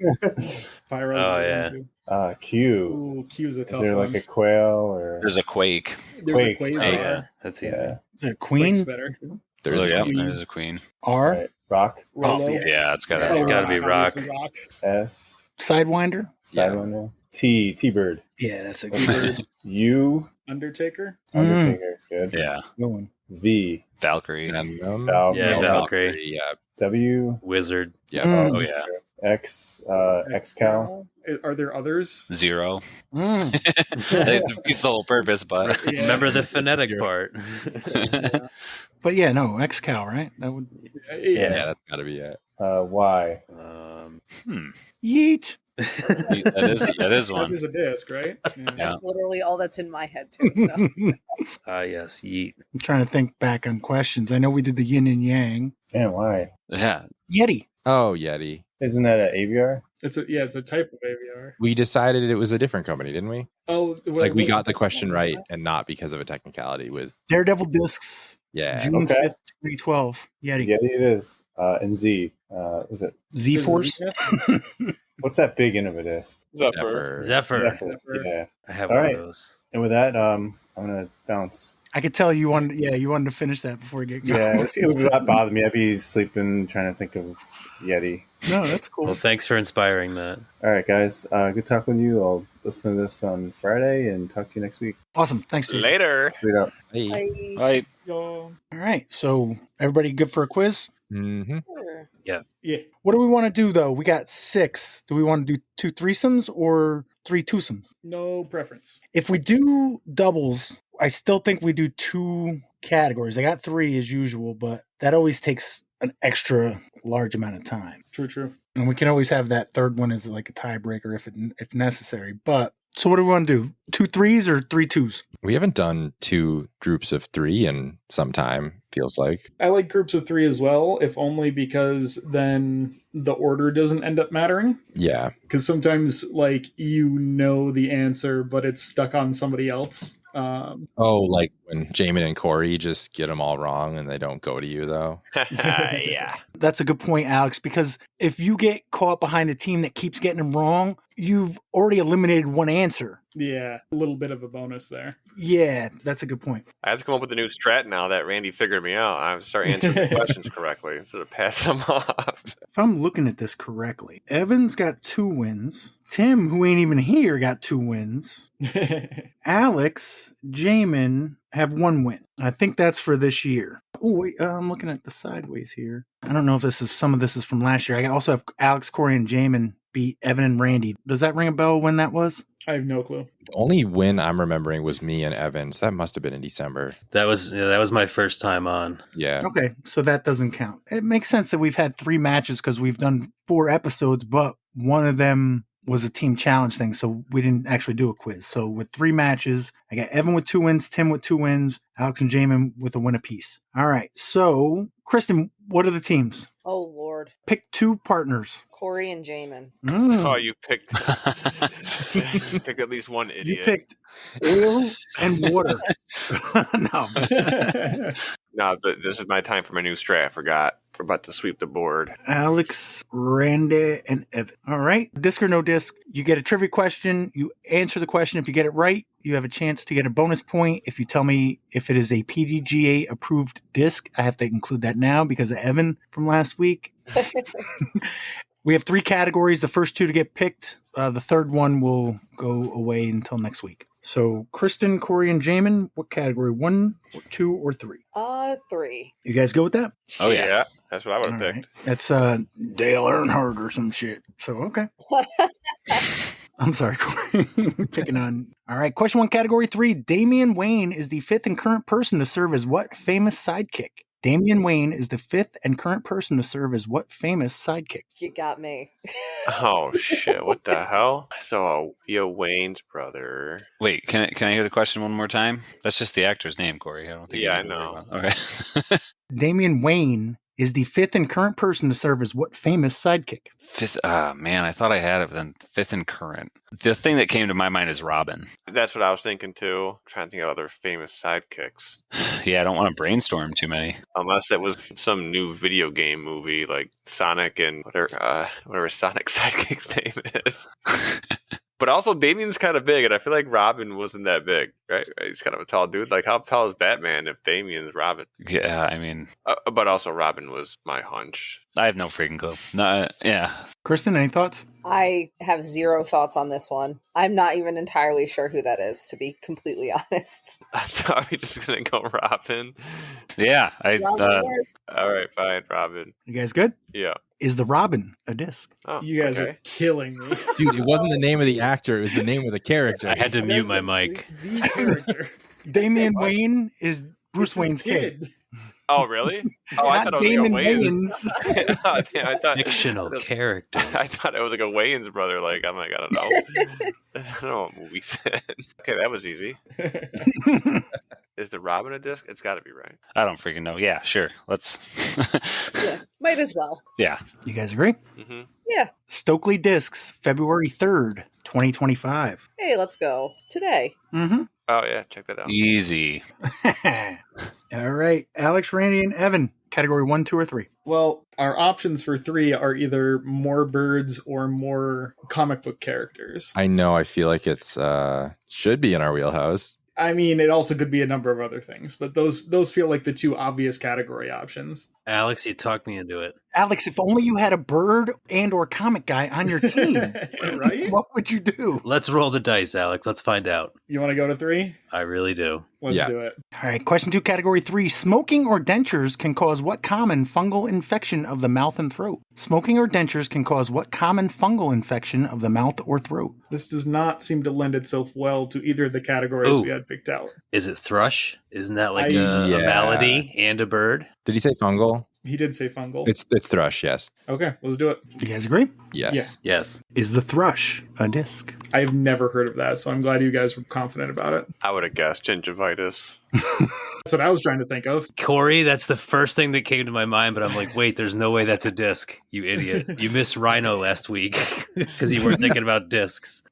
Pyro's Oh, a good yeah. one too. Q. Ooh, Q's a Is tough there one. like a quail or? There's a Quake. There's a Quake. Quasar. Yeah, that's easy. Yeah. Is it Quake's Queen? better. There's Oh, a yeah, queen. there's a Queen. R? Right. Rock. Rolo. Yeah, it's got It's to gotta be Rock. obviously Rock. S. Sidewinder? Sidewinder. T-Bird. Yeah, that's a good U. Undertaker. Undertaker is good. Yeah. one. V. Valkyrie. Venom. Valkyrie. Yeah, Valkyrie. Yeah. W. Wizard. Yeah. Mm. Oh, yeah. X. Xcal. Are there others? Zero. Mm. It defeats the whole purpose, but Yeah. Remember the phonetic part. But yeah, no, XCal, right? That would Yeah, that's got to be it. Y. yeet. that is That one. is a disc, right? Yeah. That's literally all that's in my head too. So. Yes, yeet. I'm trying to think back on questions. I know we did the yin and yang. Damn, why? Yeah. Yeti. Oh, Yeti. Isn't that an AVR? It's a type of AVR. We decided it was a different company, didn't we? Oh, Like we got the question right and not because of a technicality with Daredevil Discs. yeah. June Okay. 5th, 2012. Yeti. Yeti it is. And Z. Was it? Z Force. What's that big Innova disc? Zephyr. Zephyr. Yeah. I have All one right. of those. And with that, I'm gonna bounce. I could tell you wanted to finish that before we get going. Yeah, it would not bother me. I'd be sleeping, trying to think of Yeti. No, that's cool. Well, thanks for inspiring that. All right, guys. Good talking with you. I'll listen to this on Friday and talk to you next week. Awesome. Thanks, Jason. Later. Sweet up. Hey. I, Right. All right. So everybody good for a quiz? Mm-hmm. sure. Yeah. What do we want to do though? We got 6. Do we want to do 2 threesomes or 3 twosomes? No preference. If we do doubles, I still think we do 2 categories. I got 3 as usual, but that always takes an extra large amount of time. True. And we can always have that third one as like a tiebreaker if necessary. But so what do we want to do? 2 threes or 3 twos? We haven't done 2 groups of 3 in some time, feels like. I like groups of 3 as well, if only because then the order doesn't end up mattering. Yeah. Because sometimes, like, you know the answer, but it's stuck on somebody else. Oh, like when Jaimen and Corey just get them all wrong and they don't go to you, though. Yeah. That's a good point, Alex, because if you get caught behind a team that keeps getting them wrong, you've already eliminated one answer. Yeah, a little bit of a bonus there. Yeah, that's a good point. I have to come up with a new strat now that Randy figured me out. I have to start answering the questions correctly instead of passing them off. If I'm looking at this correctly, Evan's got 2 wins. Tim, who ain't even here, got 2 wins. Alex, Jaimen have 1 win. I think that's for this year. Oh, wait, I'm looking at the sideways here. I don't know if some of this is from last year. I also have Alex, Corey, and Jaimen beat Evan and Randy. Does that ring a bell when that was? I have no clue. The only win I'm remembering was me and Evans. That must have been in December. That was my first time on. Yeah. Okay, so that doesn't count. It makes sense that we've had 3 matches because we've done 4 episodes, but one of them was a team challenge thing, so we didn't actually do a quiz. So with 3 matches, I got Evan with 2 wins, Tim with 2 wins, Alex and Jaimen with a win apiece. All right, so Kristen, what are the teams? Oh, Lord. Pick 2 partners. Corey and Jaimen. Oh, you picked you picked at least one idiot. You picked oil and water. No. No, this is my time for my new strat. I forgot. We're about to sweep the board. Alex, Randy, and Evan. All right. Disc or no disc, you get a trivia question. You answer the question. If you get it right, you have a chance to get a bonus point. If you tell me if it is a PDGA approved disc, I have to include that now because of Evan from last week. We have 3 categories. The first 2 to get picked. The third one will go away until next week. So, Kristen, Corey, and Jaimen, what category? 1, 2, or 3? 3. You guys go with that? Oh, yeah. That's what I would have picked. Right. That's Dale Earnhardt or some shit. So, okay. I'm sorry, Corey. Picking on. All right. Question 1, category 3. Damian Wayne is the 5th and current person to serve as what famous sidekick? Damian Wayne is the 5th and current person to serve as what famous sidekick? You got me. Oh, shit. What the hell? So, Wayne's brother. Wait, can I hear the question one more time? That's just the actor's name, Corey. I don't think. Yeah, I know. Okay. Damian Wayne is the 5th and current person to serve as what famous sidekick? 5th. Man, I thought I had it, but then 5th and current. The thing that came to my mind is Robin. That's what I was thinking, too. I'm trying to think of other famous sidekicks. Yeah, I don't want to brainstorm too many. Unless it was some new video game movie like Sonic and whatever Sonic's sidekick's name is. But also, Damien's kind of big, and I feel like Robin wasn't that big, right? He's kind of a tall dude. Like, how tall is Batman if Damien's Robin? Yeah, I mean... but also, Robin was my hunch. I have no freaking clue. No, yeah. Kristen, any thoughts? I have 0 thoughts on this one. I'm not even entirely sure who that is, to be completely honest. So are we just going to go Robin? Yeah. All right, fine, Robin. You guys good? Yeah. Is the Robin a disc? Oh, You guys are killing me. Dude, it wasn't the name of the actor. It was the name of the character. I had to mute my mic. The character. Damian Wayne is Bruce Wayne's kid. Oh, really? Oh, I thought it was Damon like a Wayne's. I thought Fictional character. I thought it was like a Wayne's brother. Like, I'm like, I don't know. I don't know what movie said. Okay, that was easy. Is the Robin a disc? It's got to be, right? I don't freaking know. Yeah, sure. Let's... Yeah, might as well. Yeah. You guys agree? Mm-hmm. Yeah. Stokely Discs, February 3rd, 2025. Hey, let's go. Today. Mm-hmm. Oh, yeah. Check that out. Easy. All right. Alex, Randy, and Evan, category 1, 2, or 3. Well, our options for 3 are either more birds or more comic book characters. I know. I feel like it's should be in our wheelhouse. I mean, it also could be a number of other things, but those feel like the 2 obvious category options. Alex, you talked me into it. Alex, if only you had a bird and or comic guy on your team, Right? what would you do? Let's roll the dice, Alex. Let's find out. You want to go to 3? I really do. Let's do it. All right. Question 2, category 3. Smoking or dentures can cause what common fungal infection of the mouth and throat? Smoking or dentures can cause what common fungal infection of the mouth or throat? This does not seem to lend itself well to either of the categories we had picked out. Is it thrush? Isn't that like a malady and a bird? Did he say fungal? He did say fungal. It's thrush, yes. Okay, let's do it. You guys agree? Yes. Yeah. Yes. Is the thrush a disc? I have never heard of that, so I'm glad you guys were confident about it. I would have guessed gingivitis. That's what I was trying to think of. Corey, that's the first thing that came to my mind, but I'm like, wait, there's no way that's a disc, you idiot. You missed Rhino last week because you weren't thinking about discs.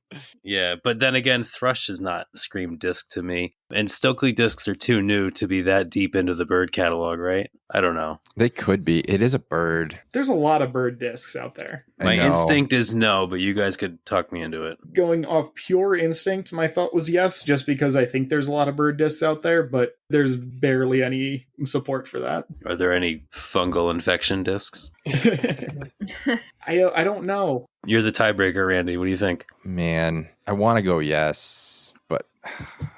Yeah, but then again, thrush does not scream disc to me. And Stokely discs are too new to be that deep into the bird catalog, right? I don't know. They could be. It is a bird. There's a lot of bird discs out there. My instinct is no, but you guys could talk me into it. Going off pure instinct, my thought was yes, just because I think there's a lot of bird discs out there, but there's barely any support for that. Are there any fungal infection discs? I don't know. You're the tiebreaker, Randy. What do you think? Man, I want to go yes, but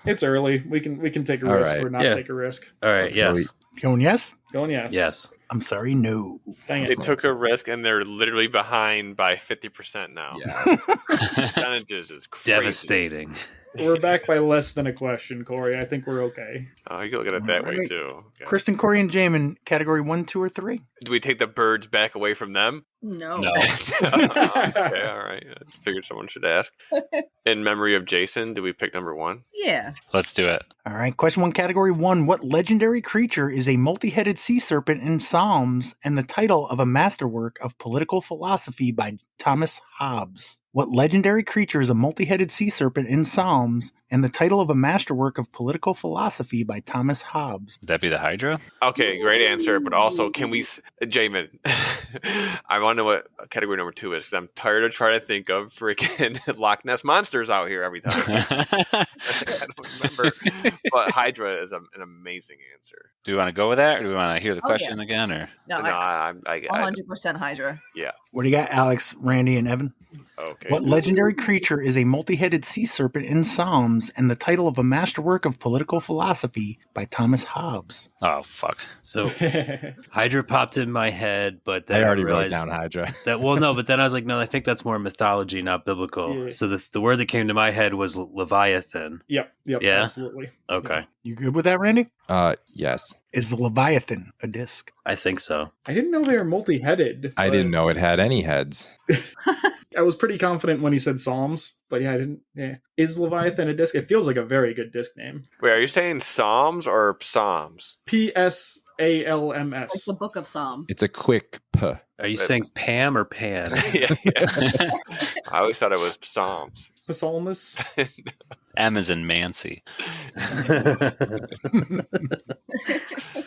It's early. We can take a risk or not take a risk. All right, yes. Going yes? Going yes. Yes. I'm sorry, no. Dang They it. took a risk, and they're literally behind by 50% now. Yeah. Percentages is crazy. Devastating. We're back by less than a question, Corey. I think we're okay. Oh, you can look at it that way, Alright. too. Okay. Kristen, Corey, and Jamin, category 1, 2, or 3? Do we take the birds back away from them? No. No. Okay, all right. I figured someone should ask. In memory of Jason, do we pick number 1? Yeah. Let's do it. All right, question 1, category 1. What legendary creature is a multi-headed sea serpent in Psalms and the title of a masterwork of political philosophy by Thomas Hobbes? What legendary creature is a multi-headed sea serpent in Psalms and the title of a masterwork of political philosophy by Thomas Hobbes? Would that be the Hydra? Okay, great answer. But also, can we... Jamin, I want to know what category number 2 is. I'm tired of trying to think of freaking Loch Ness monsters out here every time. I don't remember. But Hydra is an amazing answer. Do we want to go with that, or do we want to hear the question again? Or No, No, I 100% Hydra. yeah. What do you got, Alex, Randy, and Evan? Okay. What legendary creature is a multi-headed sea serpent in Psalms and the title of a masterwork of political philosophy by Thomas Hobbes? oh fuck, So Hydra popped in my head, but then I already wrote realized down Hydra. that. Well, no, but then I was like, no, I think that's more mythology, not biblical. Yeah. So the word that came to my head was Leviathan. Yep, Yeah? absolutely. Okay, You good with that, Randy? Yes. Is the Leviathan a disc? I think so. I didn't know they were multi-headed. I didn't know it had any heads. I was pretty confident when he said Psalms, but yeah, I didn't. Yeah. Is Leviathan a disc? It feels like a very good disc name. Wait, are you saying Psalms or Psalms? PSALMS. Like the Book of Psalms. It's a quick P. Are you saying Pam or Pan? yeah. I always thought it was Psalms. Psalmus. M is in Mancy.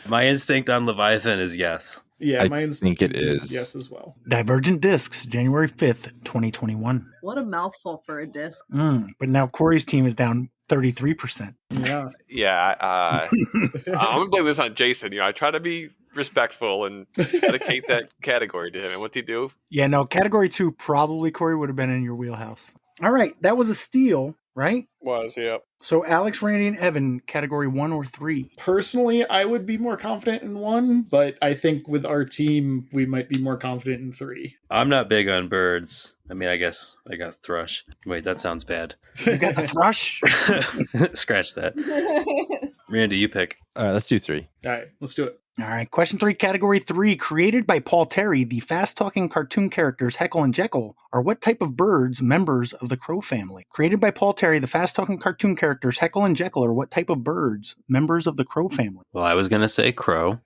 My instinct on Leviathan is yes. Yeah, I mine's think it is. yes as well. Divergent Discs, January 5th, 2021. What a mouthful for a disc. But now Corey's team is down 33%. Yeah. Yeah, I'm gonna blame this on Jason. I try to be respectful and dedicate that category to him. And what'd he do? Yeah, no, category 2 probably, Corey, would have been in your wheelhouse. All right, that was a steal, right? Was, yeah. So Alex, Randy, and Evan, category 1 or 3? Personally, I would be more confident in 1, but I think with our team, we might be more confident in 3. I'm not big on birds. I mean, I guess I got thrush. Wait, that sounds bad. You got the thrush? Scratch that. Randy, you pick. Let's do 3. All right, let's do it. All right, question 3, category 3. Created by Paul Terry, the fast-talking cartoon characters Heckle and Jekyll are what type of birds members of the crow family? Created by Paul Terry, the fast-talking cartoon characters Heckle and Jekyll are what type of birds members of the crow family? Well, I was going to say crow.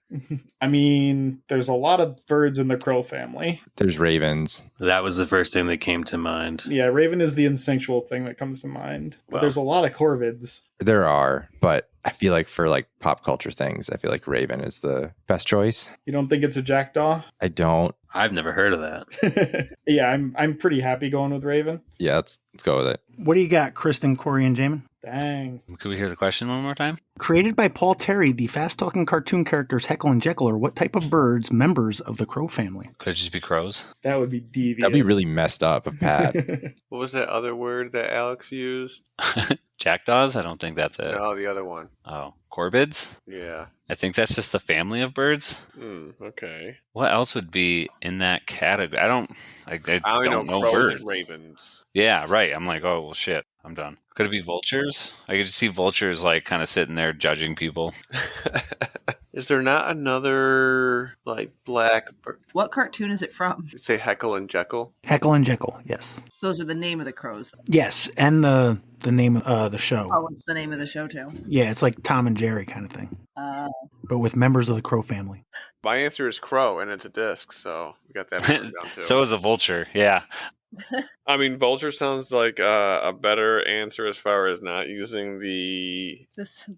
I mean, there's a lot of birds in the crow family. There's ravens. That was the first thing that came to mind. Yeah, raven is the instinctual thing that comes to mind. But Wow. there's a lot of corvids. There are, but I feel like for like pop culture things, I feel like raven is the best choice. You don't think it's a jackdaw? I don't. I've never heard of that. Yeah, I'm pretty happy going with raven. Yeah, let's go with it. What do you got, Kristen, Corey, and Jamin? Dang. Could we hear the question one more time? Created by Paul Terry, the fast-talking cartoon characters Heckle and Jekyll are what type of birds members of the crow family? Could it just be crows? That would be devious. That'd be really messed up if Pat. What was that other word that Alex used? Jackdaws? I don't think that's it. No, the other one. Oh, corvids? Yeah. I think that's just the family of birds. Okay. What else would be in that category? I don't I don't know crows birds. and ravens. Yeah, right. I'm like, oh, well, shit. I'm done. Could it be vultures? I could just see vultures like kind of sitting there judging people. Is there not another like black bird? What cartoon is it from? You'd say Heckle and Jekyll? Heckle and Jekyll, yes. Those are the name of the crows. Yes, and the name of the show. Oh, it's the name of the show, too. Yeah, it's like Tom and Jerry kind of thing, but with members of the crow family. My answer is crow, and it's a disc, so we got that down too. So is a vulture. Yeah. I mean, vulture sounds like a better answer as far as not using the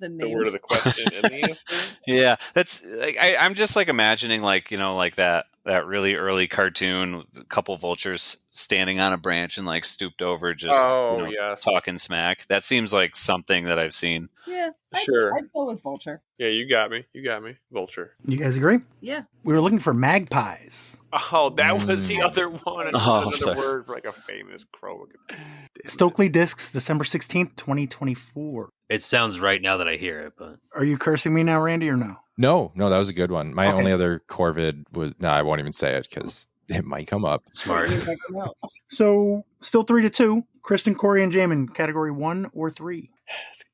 name. word of the question in the answer. Yeah, that's like I'm just like imagining like like that really early cartoon with a couple vultures standing on a branch and like stooped over just Yes, talking smack. That seems like something that I've seen. Yeah, Sure. I'd go with vulture. Yeah, you got me. Vulture. You guys agree? Yeah. We were looking for magpies. Oh, that was the other one. Oh, Another sorry. word for like a famous crow. Stokely Discs, December 16th, 2024. It sounds right now that I hear it, but Are you cursing me now, Randy, or no? No, that was a good one. My only other Corvid was I won't even say it because it might come up. Smart. So still 3-2. Kristen, Corey, and Jaimen, category 1 or 3?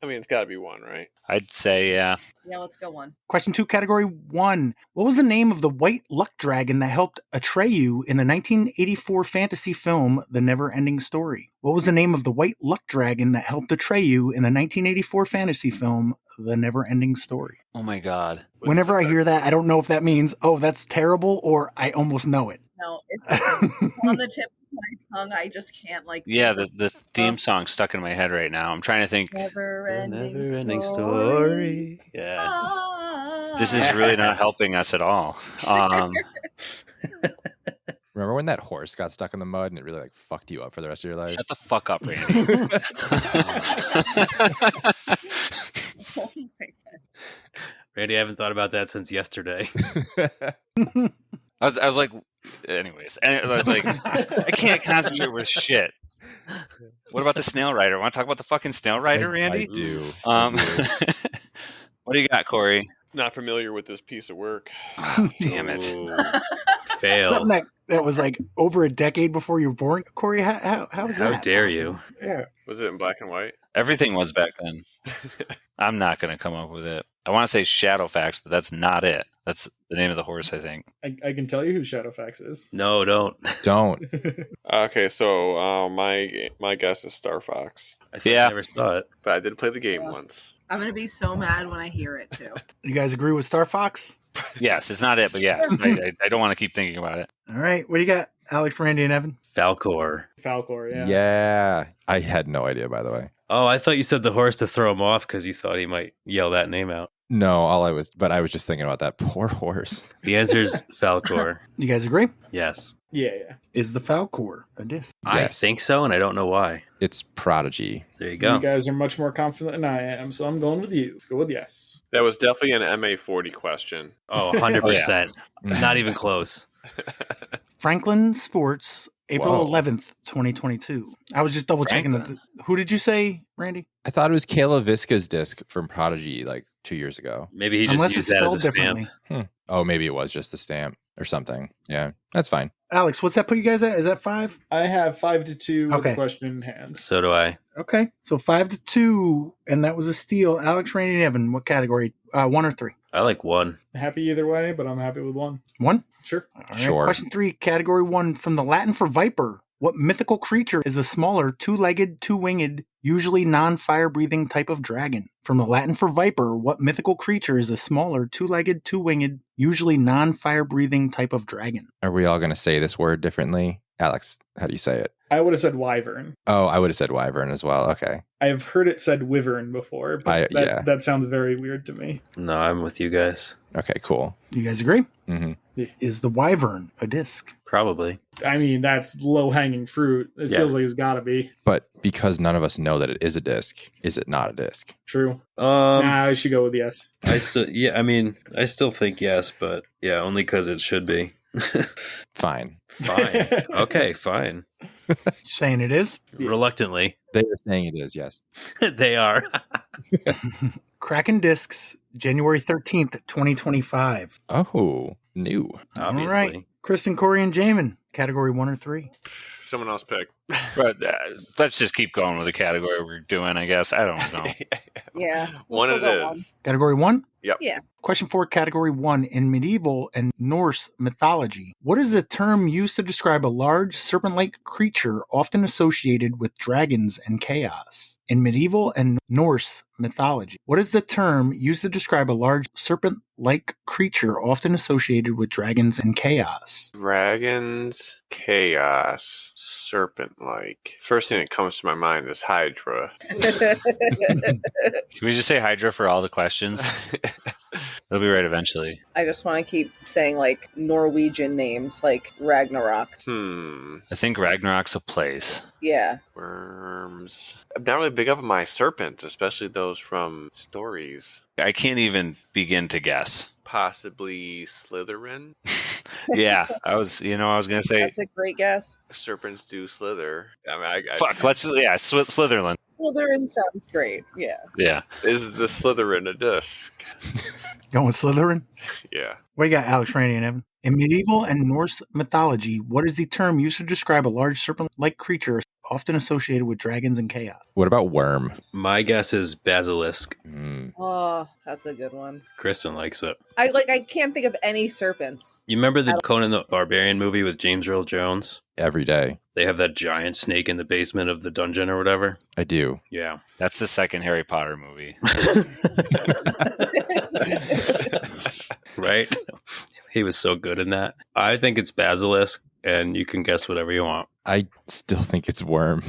I mean, it's got to be 1, right? I'd say, yeah. Yeah, let's go 1. Question 2, category 1. What was the name of the white luck dragon that helped Atreyu in the 1984 fantasy film The Never-Ending Story? What was the name of the white luck dragon that helped Atreyu in the 1984 fantasy film The Never-Ending Story? Oh my God. Whenever I hear that, I don't know if that means, oh, that's terrible, or I almost know it. No, it's on the tip of my tongue. I just can't Yeah, the theme song stuck in my head right now. I'm trying to think. Never-ending story. Yeah, this is really not helping us at all. Remember when that horse got stuck in the mud and it really fucked you up for the rest of your life? Shut the fuck up, Randy. Oh my God. Randy, I haven't thought about that since yesterday. I was like, anyways, and I was like, I can't concentrate with shit. What about the snail rider? Want to talk about the fucking snail rider, Randy? I do. What do you got, Corey? Not familiar with this piece of work. Oh, damn it. Fail. Something that was over a decade before you were born. Corey, how was that? How dare you? Yeah. Was it in black and white? Everything was back then. I'm not going to come up with it. I want to say Shadowfax, but that's not it. That's the name of the horse, I think. I can tell you who Shadowfax is. No, don't. Don't. Okay, so my guess is Star Fox. I think I never saw it. But I did play the game once. I'm going to be so mad when I hear it, too. You guys agree with Star Fox? Yes, it's not it, but yeah, I don't want to keep thinking about it. All right. What do you got, Alex, Randy, and Evan? Falcor. Falcor, yeah. Yeah. I had no idea, by the way. Oh, I thought you said the horse to throw him off because you thought he might yell that name out. No, I was just thinking about that poor horse. The answer is Falcor. You guys agree? Yes. Yeah. Is the Falcor a disc? I Yes. think so, and I don't know why. It's Prodigy. There you go. You guys are much more confident than I am, so I'm going with you. Let's go with yes. That was definitely an MA40 question. Oh, 100%. Not even close. Franklin Sports, April 11th, 2022. I was just double checking that. Who did you say, Randy? I thought it was Kayla Visca's disc from Prodigy 2 years ago. Maybe he just Unless used it's that as a spelled stamp. differently. Oh, maybe it was just the stamp or something. Yeah, that's fine. Alex, what's that put you guys at? Is that 5? I have 5-2 with Okay. the question in hand. So do I. Okay. So 5-2, and that was a steal. Alex, Randy, and Evan, what category? 1 or 3? I like 1. Happy either way, but I'm happy with 1. 1? Sure. All right. Sure. Question 3, category 1, from the Latin for viper. What mythical creature is a smaller, 2-legged, 2-winged, usually non-fire-breathing type of dragon? From the Latin for viper, what mythical creature is a smaller, 2-legged, 2-winged, usually non-fire-breathing type of dragon? Are we all going to say this word differently? Alex, how do you say it? I would have said wyvern. Oh, I would have said wyvern as well. Okay. I have heard it said wyvern before, but yeah. that sounds very weird to me. No, I'm with you guys. Okay, cool. You guys agree? Mm-hmm. Is the wyvern a disc? Probably. I mean, that's low-hanging fruit. It feels like it's got to be. But because none of us know that it is a disc, is it not a disc? True. I should go with yes. I still think yes, but yeah, only because it should be. Fine. Fine. Okay, fine. Saying it is? Reluctantly. They are saying it is, yes. They are. Kraken Discs, January 13th, 2025. Oh, new. Obviously. All right. Kristen, Corey, and Jaimen, category 1 or 3? Someone else pick. But let's just keep going with the category we're doing, I guess. I don't know. Yeah. One it go is. Category 1? Yep. Yeah. Question 4, category 1. In medieval and Norse mythology, what is the term used to describe a large serpent-like creature often associated with dragons and chaos? In medieval and Norse mythology, what is the term used to describe a large serpent-like creature often associated with dragons and chaos? Dragons, chaos, serpent-like. First thing that comes to my mind is Hydra. Can we just say Hydra for all the questions? It'll be right eventually. I just want to keep saying Norwegian names like Ragnarok. I think Ragnarok's a place. Yeah. Worms. I'm not really big up on my serpents, especially those from stories. I can't even begin to guess. Possibly Slytherin. Yeah, I was going to say. That's a great guess. Serpents do slither. Slytherin. Slytherin sounds great. Yeah. Yeah. Is the Slytherin a disc? Going with Slytherin? Yeah. What do you got, Alex, Randy, and Evan? In medieval and Norse mythology, what is the term used to describe a large serpent-like creature often associated with dragons and chaos? What about worm? My guess is basilisk. Oh, that's a good one. Kristen likes it. I can't think of any serpents. You remember the Conan the Barbarian movie with James Earl Jones? Every day. They have that giant snake in the basement of the dungeon or whatever. I do. Yeah. That's the second Harry Potter movie. Right? He was so good in that. I think it's basilisk, and you can guess whatever you want. I still think it's worm.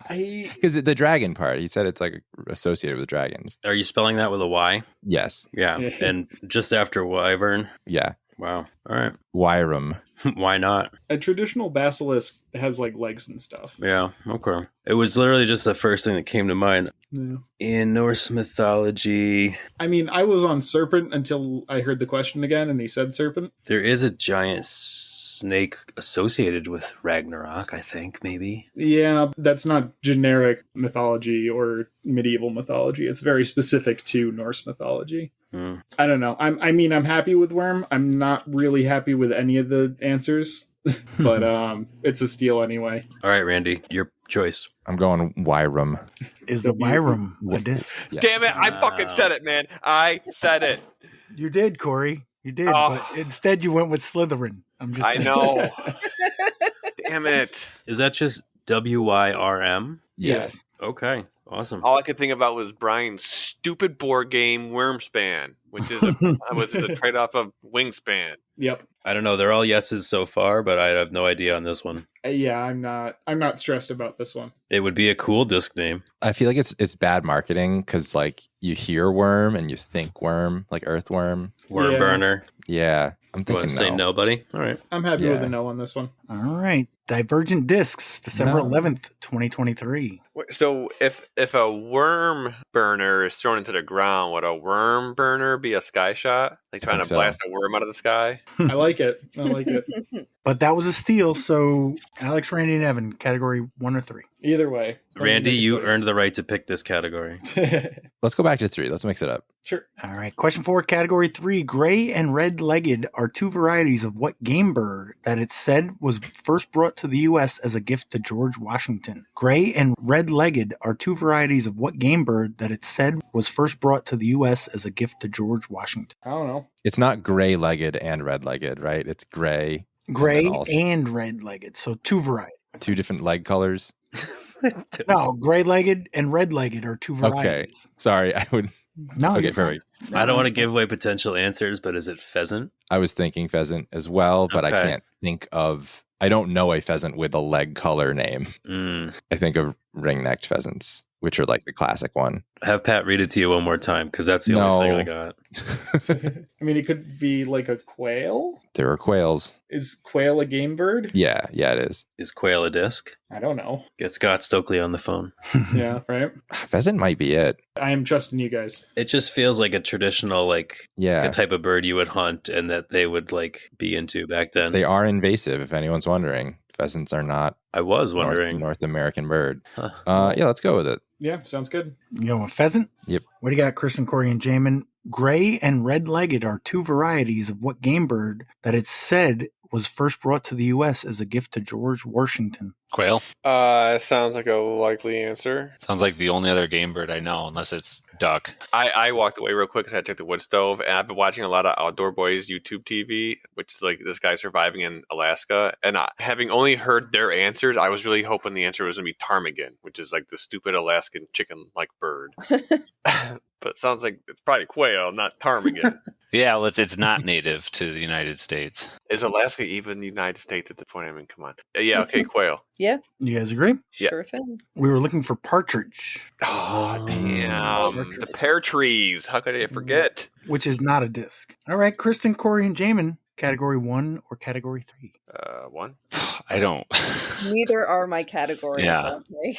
Because the dragon part, he said it's like associated with dragons. Are you spelling that with a Y? Yes. Yeah. And just after wyvern? Yeah. Wow. All right. Wyram. Why not? A traditional basilisk has like legs and stuff. Yeah. Okay. It was literally just the first thing that came to mind. Yeah. In Norse mythology, I mean, I was on serpent until I heard the question again and he said serpent. there is a giant snake associated with Ragnarok, I think, maybe. Yeah, that's not generic mythology or medieval mythology. It's very specific to Norse mythology. I don't know. I'm happy with worm. I'm not really happy with any of the answers, but it's a steal anyway. All right, Randy, your choice. I'm going Wyram. Is the Wyram a disc? Yes. Damn it! I fucking said it, man. I said it. You did, Corey. You did, Oh. but instead you went with Slytherin. I'm just I saying. know. Damn it! Is that just WYRM? Yes. Okay, awesome. All I could think about was Brian's stupid board game Wormspan, which is was the trade-off of Wingspan. Yep. I don't know. They're all yeses so far, but I have no idea on this one. Yeah, I'm not stressed about this one. It would be a cool disc name. I feel like it's bad marketing because like you hear worm and you think worm, like earthworm. Worm Yeah. burner. Yeah, I'm You thinking want to say no, buddy? All right. I'm happy Yeah. with a no on this one. All right. Divergent Discs, December No. 11th, 2023. So if a worm burner is thrown into the ground, would a worm burner be a sky shot? Like trying think to so. blast a worm out of the sky? I like it. I like it. But that was a steal, so Alex, Randy, and Evan, category 1 or 3. Either way. Randy, you earned the right to pick this category. Let's go back to 3. Let's mix it up. Sure. All right. Question 4, category 3. Gray and red-legged are two varieties of what game bird that it's said was first brought to the U.S. as a gift to George Washington? Gray and red-legged are two varieties of what game bird that it's said was first brought to the U.S. as a gift to George Washington? I don't know. It's not gray-legged and red-legged, right? It's gray. Gray And then also- and red-legged, so two varieties. Two different leg colors. No, gray-legged and red-legged are two Okay. varieties. Sorry, I would. No, Okay, you're fine. perfect. I don't want to give away potential answers, but is it pheasant? I was thinking pheasant as well, but I Okay. can't think of. I don't know a pheasant with a leg color name. I think of ring-necked pheasants, which are like the classic one. Have Pat read it to you one more time, because that's the only thing I got. I mean, it could be like a quail. There are quails. Is quail a game bird? Yeah, it is. Is quail a disc? I don't know. Get Scott Stokely on the phone. Yeah, right. Pheasant might be it. I am trusting you guys. It just feels like a traditional, like, Yeah. a type of bird you would hunt and that they would, like, be into back then. They are invasive, if anyone's wondering. Pheasants are not I was wondering. North American bird. Huh. Yeah, let's go with it. Yeah, sounds good. You know, a pheasant? Yep. What do you got, Kristen, Corey, and Jaimen? Gray and red-legged are two varieties of what game bird that it's said was first brought to the U.S. as a gift to George Washington? Quail. Sounds like a likely answer. Sounds like the only other game bird I know, unless it's duck. I walked away real quick because I had to check the wood stove, and I've been watching a lot of Outdoor Boys YouTube TV, which is like this guy surviving in Alaska. And having only heard their answers, I was really hoping the answer was going to be ptarmigan, which is like the stupid Alaskan chicken-like bird. But it sounds like it's probably quail, not ptarmigan. Yeah, well, it's not native to the United States. Is Alaska even the United States at the point? I mean, come on. Yeah, okay, quail. Yeah, You guys agree? Yeah. sure thing. We were looking for partridge, Oh, damn. The pear trees. How could I forget? which is not a disc. All right, Kristen, Corey, and Jaimen, category 1 or category 3? One. I don't. Neither are my category. Yeah. apparently.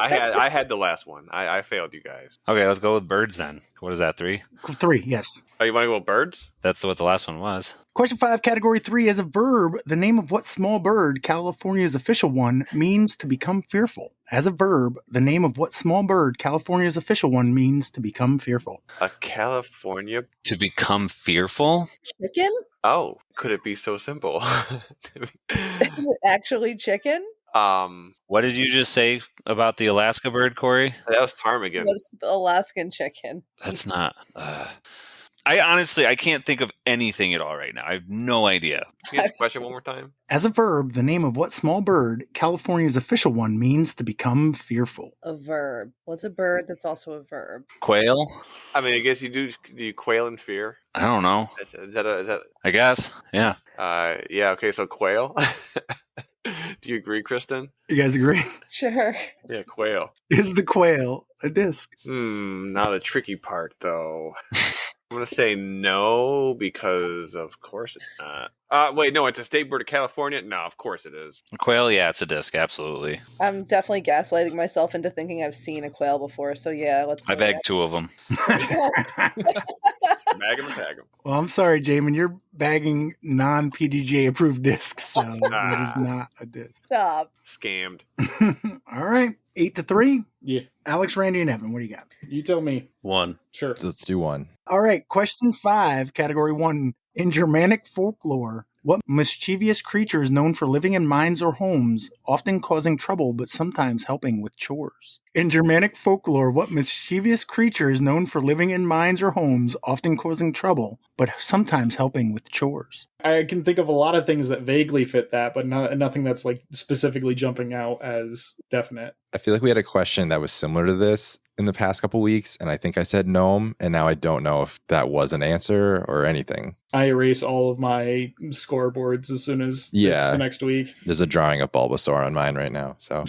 I had the last one. I failed you guys. Okay, let's go with birds then. What is that, 3? 3, yes. Oh, you want to go with birds? That's what the last one was. Question 5, category 3. As a verb, the name of what small bird, California's official one, means to become fearful? As a verb, the name of what small bird, California's official one, means to become fearful? A California... To become fearful? Chicken? Oh, could it be so simple? Is it actually chicken? What did you just say about the Alaska bird, Corey? That was ptarmigan. What's the Alaskan chicken? That's not... I can't think of anything at all right now. I have no idea. Can you ask the question one more time? As a verb, the name of what small bird, California's official one, means to become fearful? A verb. What's a bird that's also a verb? Quail? I mean, I guess do you quail in fear? I don't know. Is that I guess. Yeah. yeah, okay, so quail. Do you agree, Kristen? You guys agree? Sure. Yeah, quail. Is the quail a disc? Now the tricky part, though. I'm going to say no, because of course it's not. Wait, no, it's a state bird of California? No, of course it is. Quail, yeah, it's a disc, absolutely. I'm definitely gaslighting myself into thinking I've seen a quail before, so yeah, let's I go bagged with 2 of them. Bag 'em and tag 'em. Well, I'm sorry, Jaimen. You're bagging non-PDJ approved discs, so that is not a disc. Stop. Scammed. All right, 8-3. Yeah. Alex, Randy, and Evan, what do you got? You tell me. 1. Sure. So let's do 1. All right, question 5, category 1. In Germanic folklore, what mischievous creature is known for living in mines or homes, often causing trouble but sometimes helping with chores? In Germanic folklore, what mischievous creature is known for living in mines or homes, often causing trouble but sometimes helping with chores? I can think of a lot of things that vaguely fit that, but nothing that's like specifically jumping out as definite. I feel like we had a question that was similar to this in the past couple weeks, and I think I said gnome, and now I don't know if that was an answer or anything. I erase all of my scoreboards as soon as it's the next week. There's a drawing of Bulbasaur on mine right now, so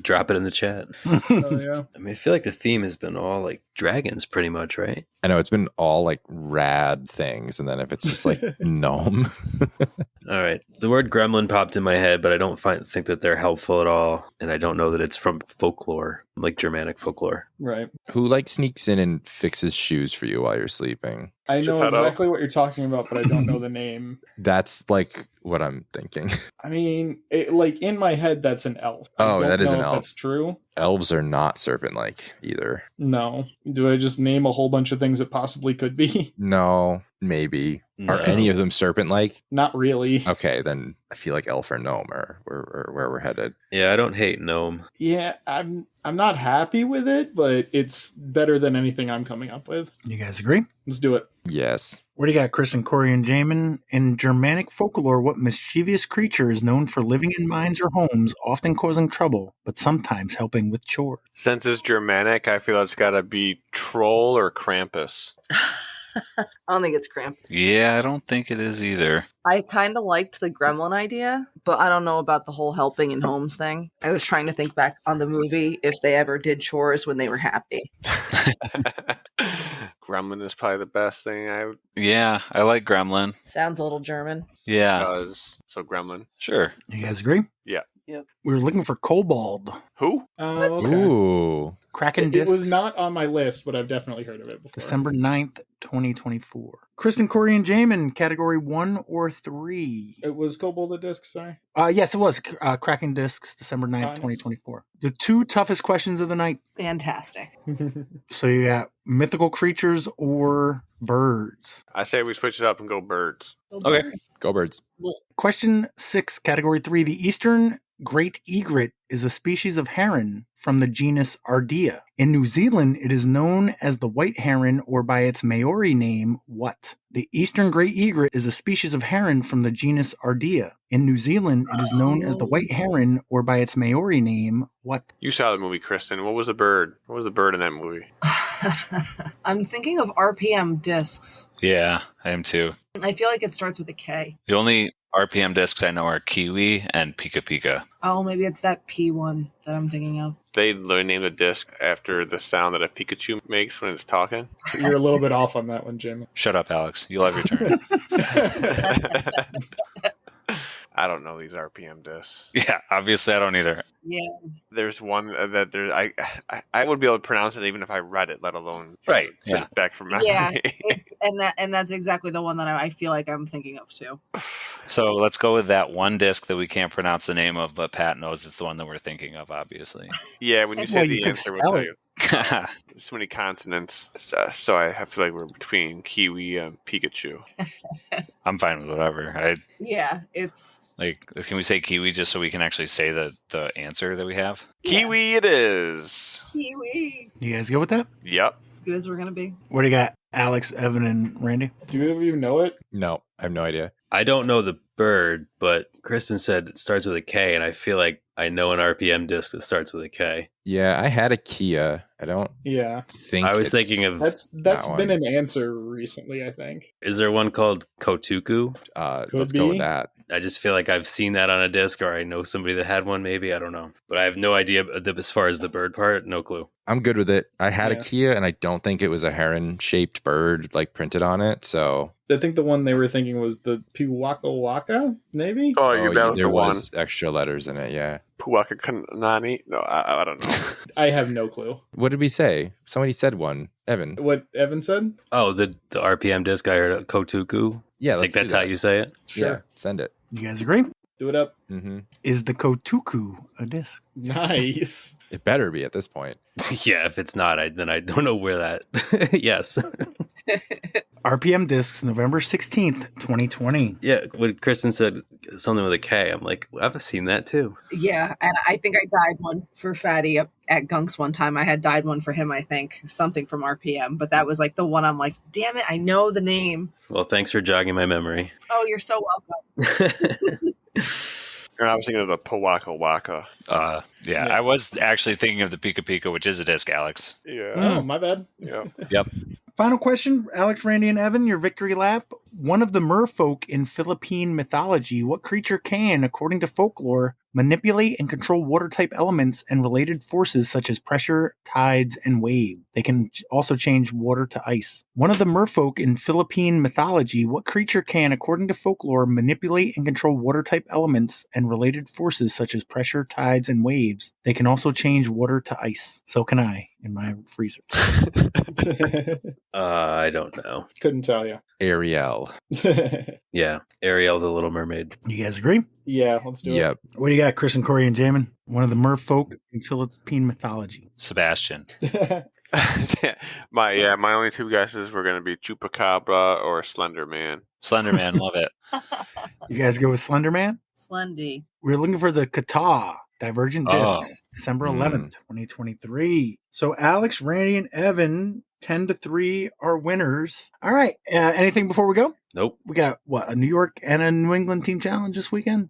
Drop it in the chat. Oh, yeah. I mean, I feel like the theme has been all like dragons pretty much, right? I know it's been all like rad things, and then if it's just like gnome. All right. The word gremlin popped in my head, but I don't think that they're helpful at all. And I don't know that it's from folklore, like Germanic folklore. Right. Who like sneaks in and fixes shoes for you while you're sleeping? I know exactly what you're talking about, but I don't know the name. That's like what I'm thinking. I mean, like in my head, that's an elf. Oh, that is an elf. That's true. Elves are not serpent-like either. No. Do I just name a whole bunch of things it possibly could be? No, maybe. No. Are any of them serpent-like? Not really. Okay, then I feel like elf or gnome are where we're headed. Yeah, I don't hate gnome. Yeah, I'm not happy with it, but it's better than anything I'm coming up with. You guys agree? Let's do it. Yes. What do you got, Kristen, Corey, and Jaimen? In Germanic folklore, what mischievous creature is known for living in mines or homes, often causing trouble, but sometimes helping with chores? Since it's Germanic, I feel it's got to be Troll or Krampus. I don't think it's Krampus. Yeah, I don't think it is either. I kind of liked the gremlin idea, but I don't know about the whole helping in homes thing. I was trying to think back on the movie if they ever did chores when they were happy. Gremlin is probably the best thing I would. Yeah, I like gremlin. Sounds a little German. Yeah. So Gremlin. Sure. You guys agree? Yeah. Yep. We were looking for kobold. Who? Okay. Ooh. Kraken It discs. was not on my list, but I've definitely heard of it before. December 9th, 2024. Kristen, Corey, and Jaimen, category 1 or 3? It was Kobold the Disc, sorry. Yes, it was. Kraken discs, December 9th, Nice. 2024. The 2 toughest questions of the night. Fantastic. So you got mythical creatures or birds. I say we switch it up and go birds. Okay. Go birds. Question 6, category 3. The eastern great egret is a species of heron from the genus Ardea. In New Zealand, it is known as the white heron or by its Maori name, what? The eastern great egret is a species of heron from the genus Ardea. In New Zealand, it is known as the white heron or by its Maori name, what? You saw the movie, Kristen. What was the bird? What was the bird in that movie? I'm thinking of RPM discs. Yeah, I am too. I feel like it starts with a K. The only RPM discs I know are Kiwi and Pika Pika. Oh, maybe it's that P one that I'm thinking of. They named the disc after the sound that a Pikachu makes when it's talking. You're a little bit off on that one, Jim. Shut up, Alex. You'll have your turn. I don't know these RPM discs. Yeah, obviously I don't either. Yeah. There's one that I would be able to pronounce it even if I read it, let alone Right, fit yeah. it back from memory. Yeah, and that's exactly the one that I feel like I'm thinking of too. So let's go with that one disc that we can't pronounce the name of, but Pat knows it's the one that we're thinking of, obviously. Yeah, when you say Well, you the could answer, we'll spell tell it. you. There's so many consonants, so I feel like we're between Kiwi and Pikachu. I'm fine with whatever. Yeah, it's Can we say Kiwi just so we can actually say the answer that we have? Kiwi it is. Kiwi. You guys go with that? Yep. As good as we're gonna be. What do you got, Alex, Evan, and Randy? Do either of you know it? No, I have no idea. I don't know the bird, but Kristen said it starts with a K, and I feel like I know an RPM disc that starts with a K. Yeah, I had a Kia. I don't Yeah. think I was it's- thinking of, That's That been one. an answer recently, I think. is there one called Kotuku? let's go with be. that. I just feel like I've seen that on a disc, or I know somebody that had one, maybe. I don't know. But I have no idea as far as the bird part, no clue. I'm good with it. I had a Yeah. Kia, and I don't think it was a heron-shaped bird like printed on it. So I think the one they were thinking was the Piwaka Waka, maybe? Oh, yeah, that was there the one. was extra letters in it. Yeah. Puwaka Kanani? No, I don't know. I have no clue. What did we say? Somebody said one. Evan. What Evan said? Oh, the RPM disc, I heard Kotuku. Yeah, I think let's do that's how that. you say it. Sure. Yeah, send it. You guys agree? Do it up. Mm-hmm. Is the Kotuku a disc? Nice. It better be at this point. Yeah, if it's not, then I don't know where that. Yes. RPM discs, November 16th, 2020. Yeah, when Kristen said something with a K, I'm like, I've seen that too. Yeah, and I think I dyed one for Fatty up at Gunks one time. I had dyed one for him, I think. Something from RPM. But that was like the one I'm like, damn it, I know the name. Well, thanks for jogging my memory. Oh, you're so welcome. I was thinking of the Puwaka Waka. Yeah, I was actually thinking of the Pika Pika, which is a disc, Alex. Yeah. Oh, my bad. Yep. Final question, Alex, Randy, and Evan, your victory lap. One of the merfolk in Philippine mythology, what creature can, according to folklore, manipulate and control water-type elements and related forces such as pressure, tides, and wave? They can also change water to ice. One of the merfolk in Philippine mythology, what creature can, according to folklore, manipulate and control water-type elements and related forces such as pressure, tides, and waves? They can also change water to ice. So can I in my freezer. I don't know. Couldn't tell you. Ariel. Yeah, Ariel, the Little Mermaid. You guys agree? Yeah, let's do Yep. What do you got, Chris and Corey and Jaimen? One of the merfolk in Philippine mythology. Sebastian. it. My only two guesses were going to be Chupacabra or Slender Man. Slender Man, love it. You guys go with Slender Man? Slendy. We're looking for the Kata Divergent Oh. Discs, December 11th, 2023. So Alex, Randy, and Evan, 10-3 are winners. All right. Anything before we go? Nope. We got, what, a New York and a New England team challenge this weekend?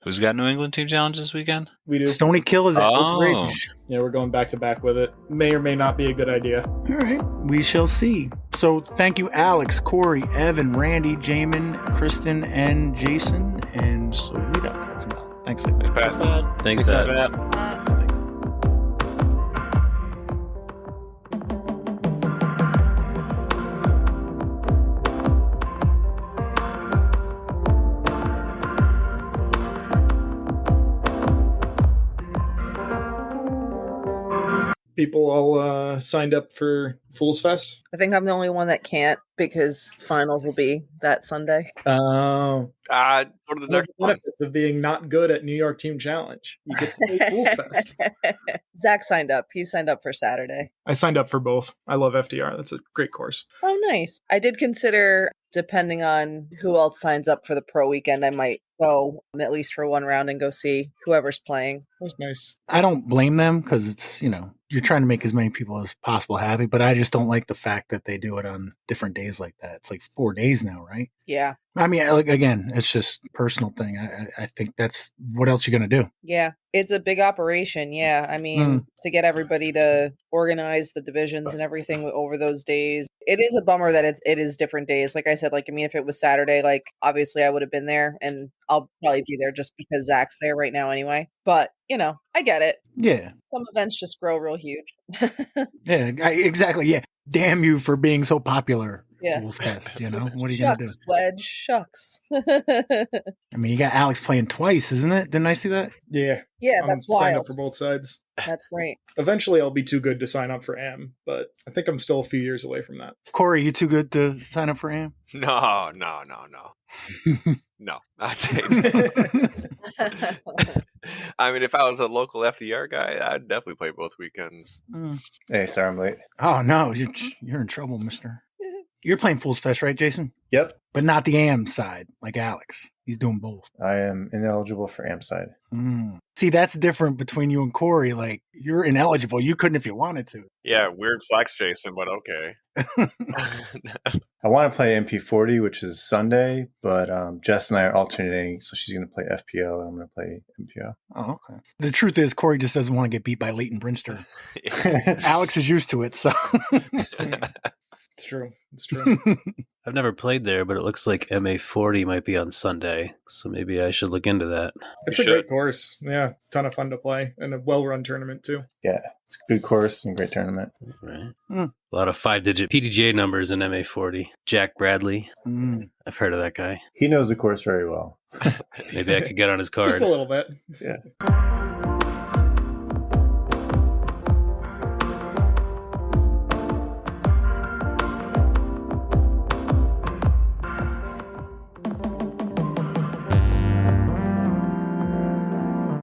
Who's got New England team challenge this weekend? We do. Stony Kill is at Oak Oh. Ridge. Yeah, we're going back to back with it. May or may not be a good idea. All right. We shall see. So thank you, Alex, Corey, Evan, Randy, Jaimen, Kristen, and Jason. And so we that's about it. Thanks. Thanks, Pat. Thanks, Thanks, Pat. Pat. People all signed up for Fools Fest. I think I'm the only one that can't because finals will be that Sunday. Oh, Go to the one of next the one. benefits of being not good at New York Team Challenge. You get to play Fools Fest. Zach signed up. He signed up for Saturday. I signed up for both. I love FDR. That's a great course. Oh, nice. I did consider, depending on who else signs up for the pro weekend, I might go at least for one round and go see whoever's playing. That's nice. I don't blame them because it's, you're trying to make as many people as possible happy, but I just don't like the fact that they do it on different days like that. It's like 4 days now, right? Yeah. I mean, again, it's just a personal thing. I think that's what else you're going to do. Yeah. It's a big operation. Yeah. I mean, to get everybody to organize the divisions and everything over those days. It is a bummer that it is different days. Like I said, if it was Saturday, obviously I would have been there and I'll probably be there just because Zach's there right now anyway. But, I get it. Yeah. Some events just grow real huge. Yeah, exactly. Yeah. Damn you for being so popular. Yeah. Fools Fest, you know? What are you going to do? Shucks, Wedge, shucks. I mean, you got Alex playing twice, isn't it? Didn't I see that? Yeah. Yeah, I'm that's signed wild. up for both sides. That's great. Eventually, I'll be too good to sign up for AM, but I think I'm still a few years away from that. Corey, you too good to sign up for AM? No. No, I'd say no. I mean, if I was a local FDR guy, I'd definitely play both weekends. Hey, sorry I'm late. Oh, no, you're in trouble, mister. You're playing Fools Fest, right, Jason? Yep. But not the AM side, like Alex. He's doing both. I am ineligible for AM side. See, that's different between you and Corey. Like, you're ineligible. You couldn't if you wanted to. Yeah, weird flex, Jason, but okay. I want to play MP40, which is Sunday, but Jess and I are alternating, so she's going to play FPO and I'm going to play MPO. Oh, okay. The truth is, Corey just doesn't want to get beat by Leighton Brinster. Alex is used to it, so... It's true. It's true. I've never played there, but it looks like MA40 might be on Sunday, so maybe I should look into that. It's a great course. Yeah, ton of fun to play, and a well-run tournament, too. Yeah, it's a good course and great tournament. Right. A lot of 5-digit PDGA numbers in MA40. Jack Bradley. I've heard of that guy. He knows the course very well. Maybe I could get on his card. Just a little bit. Yeah.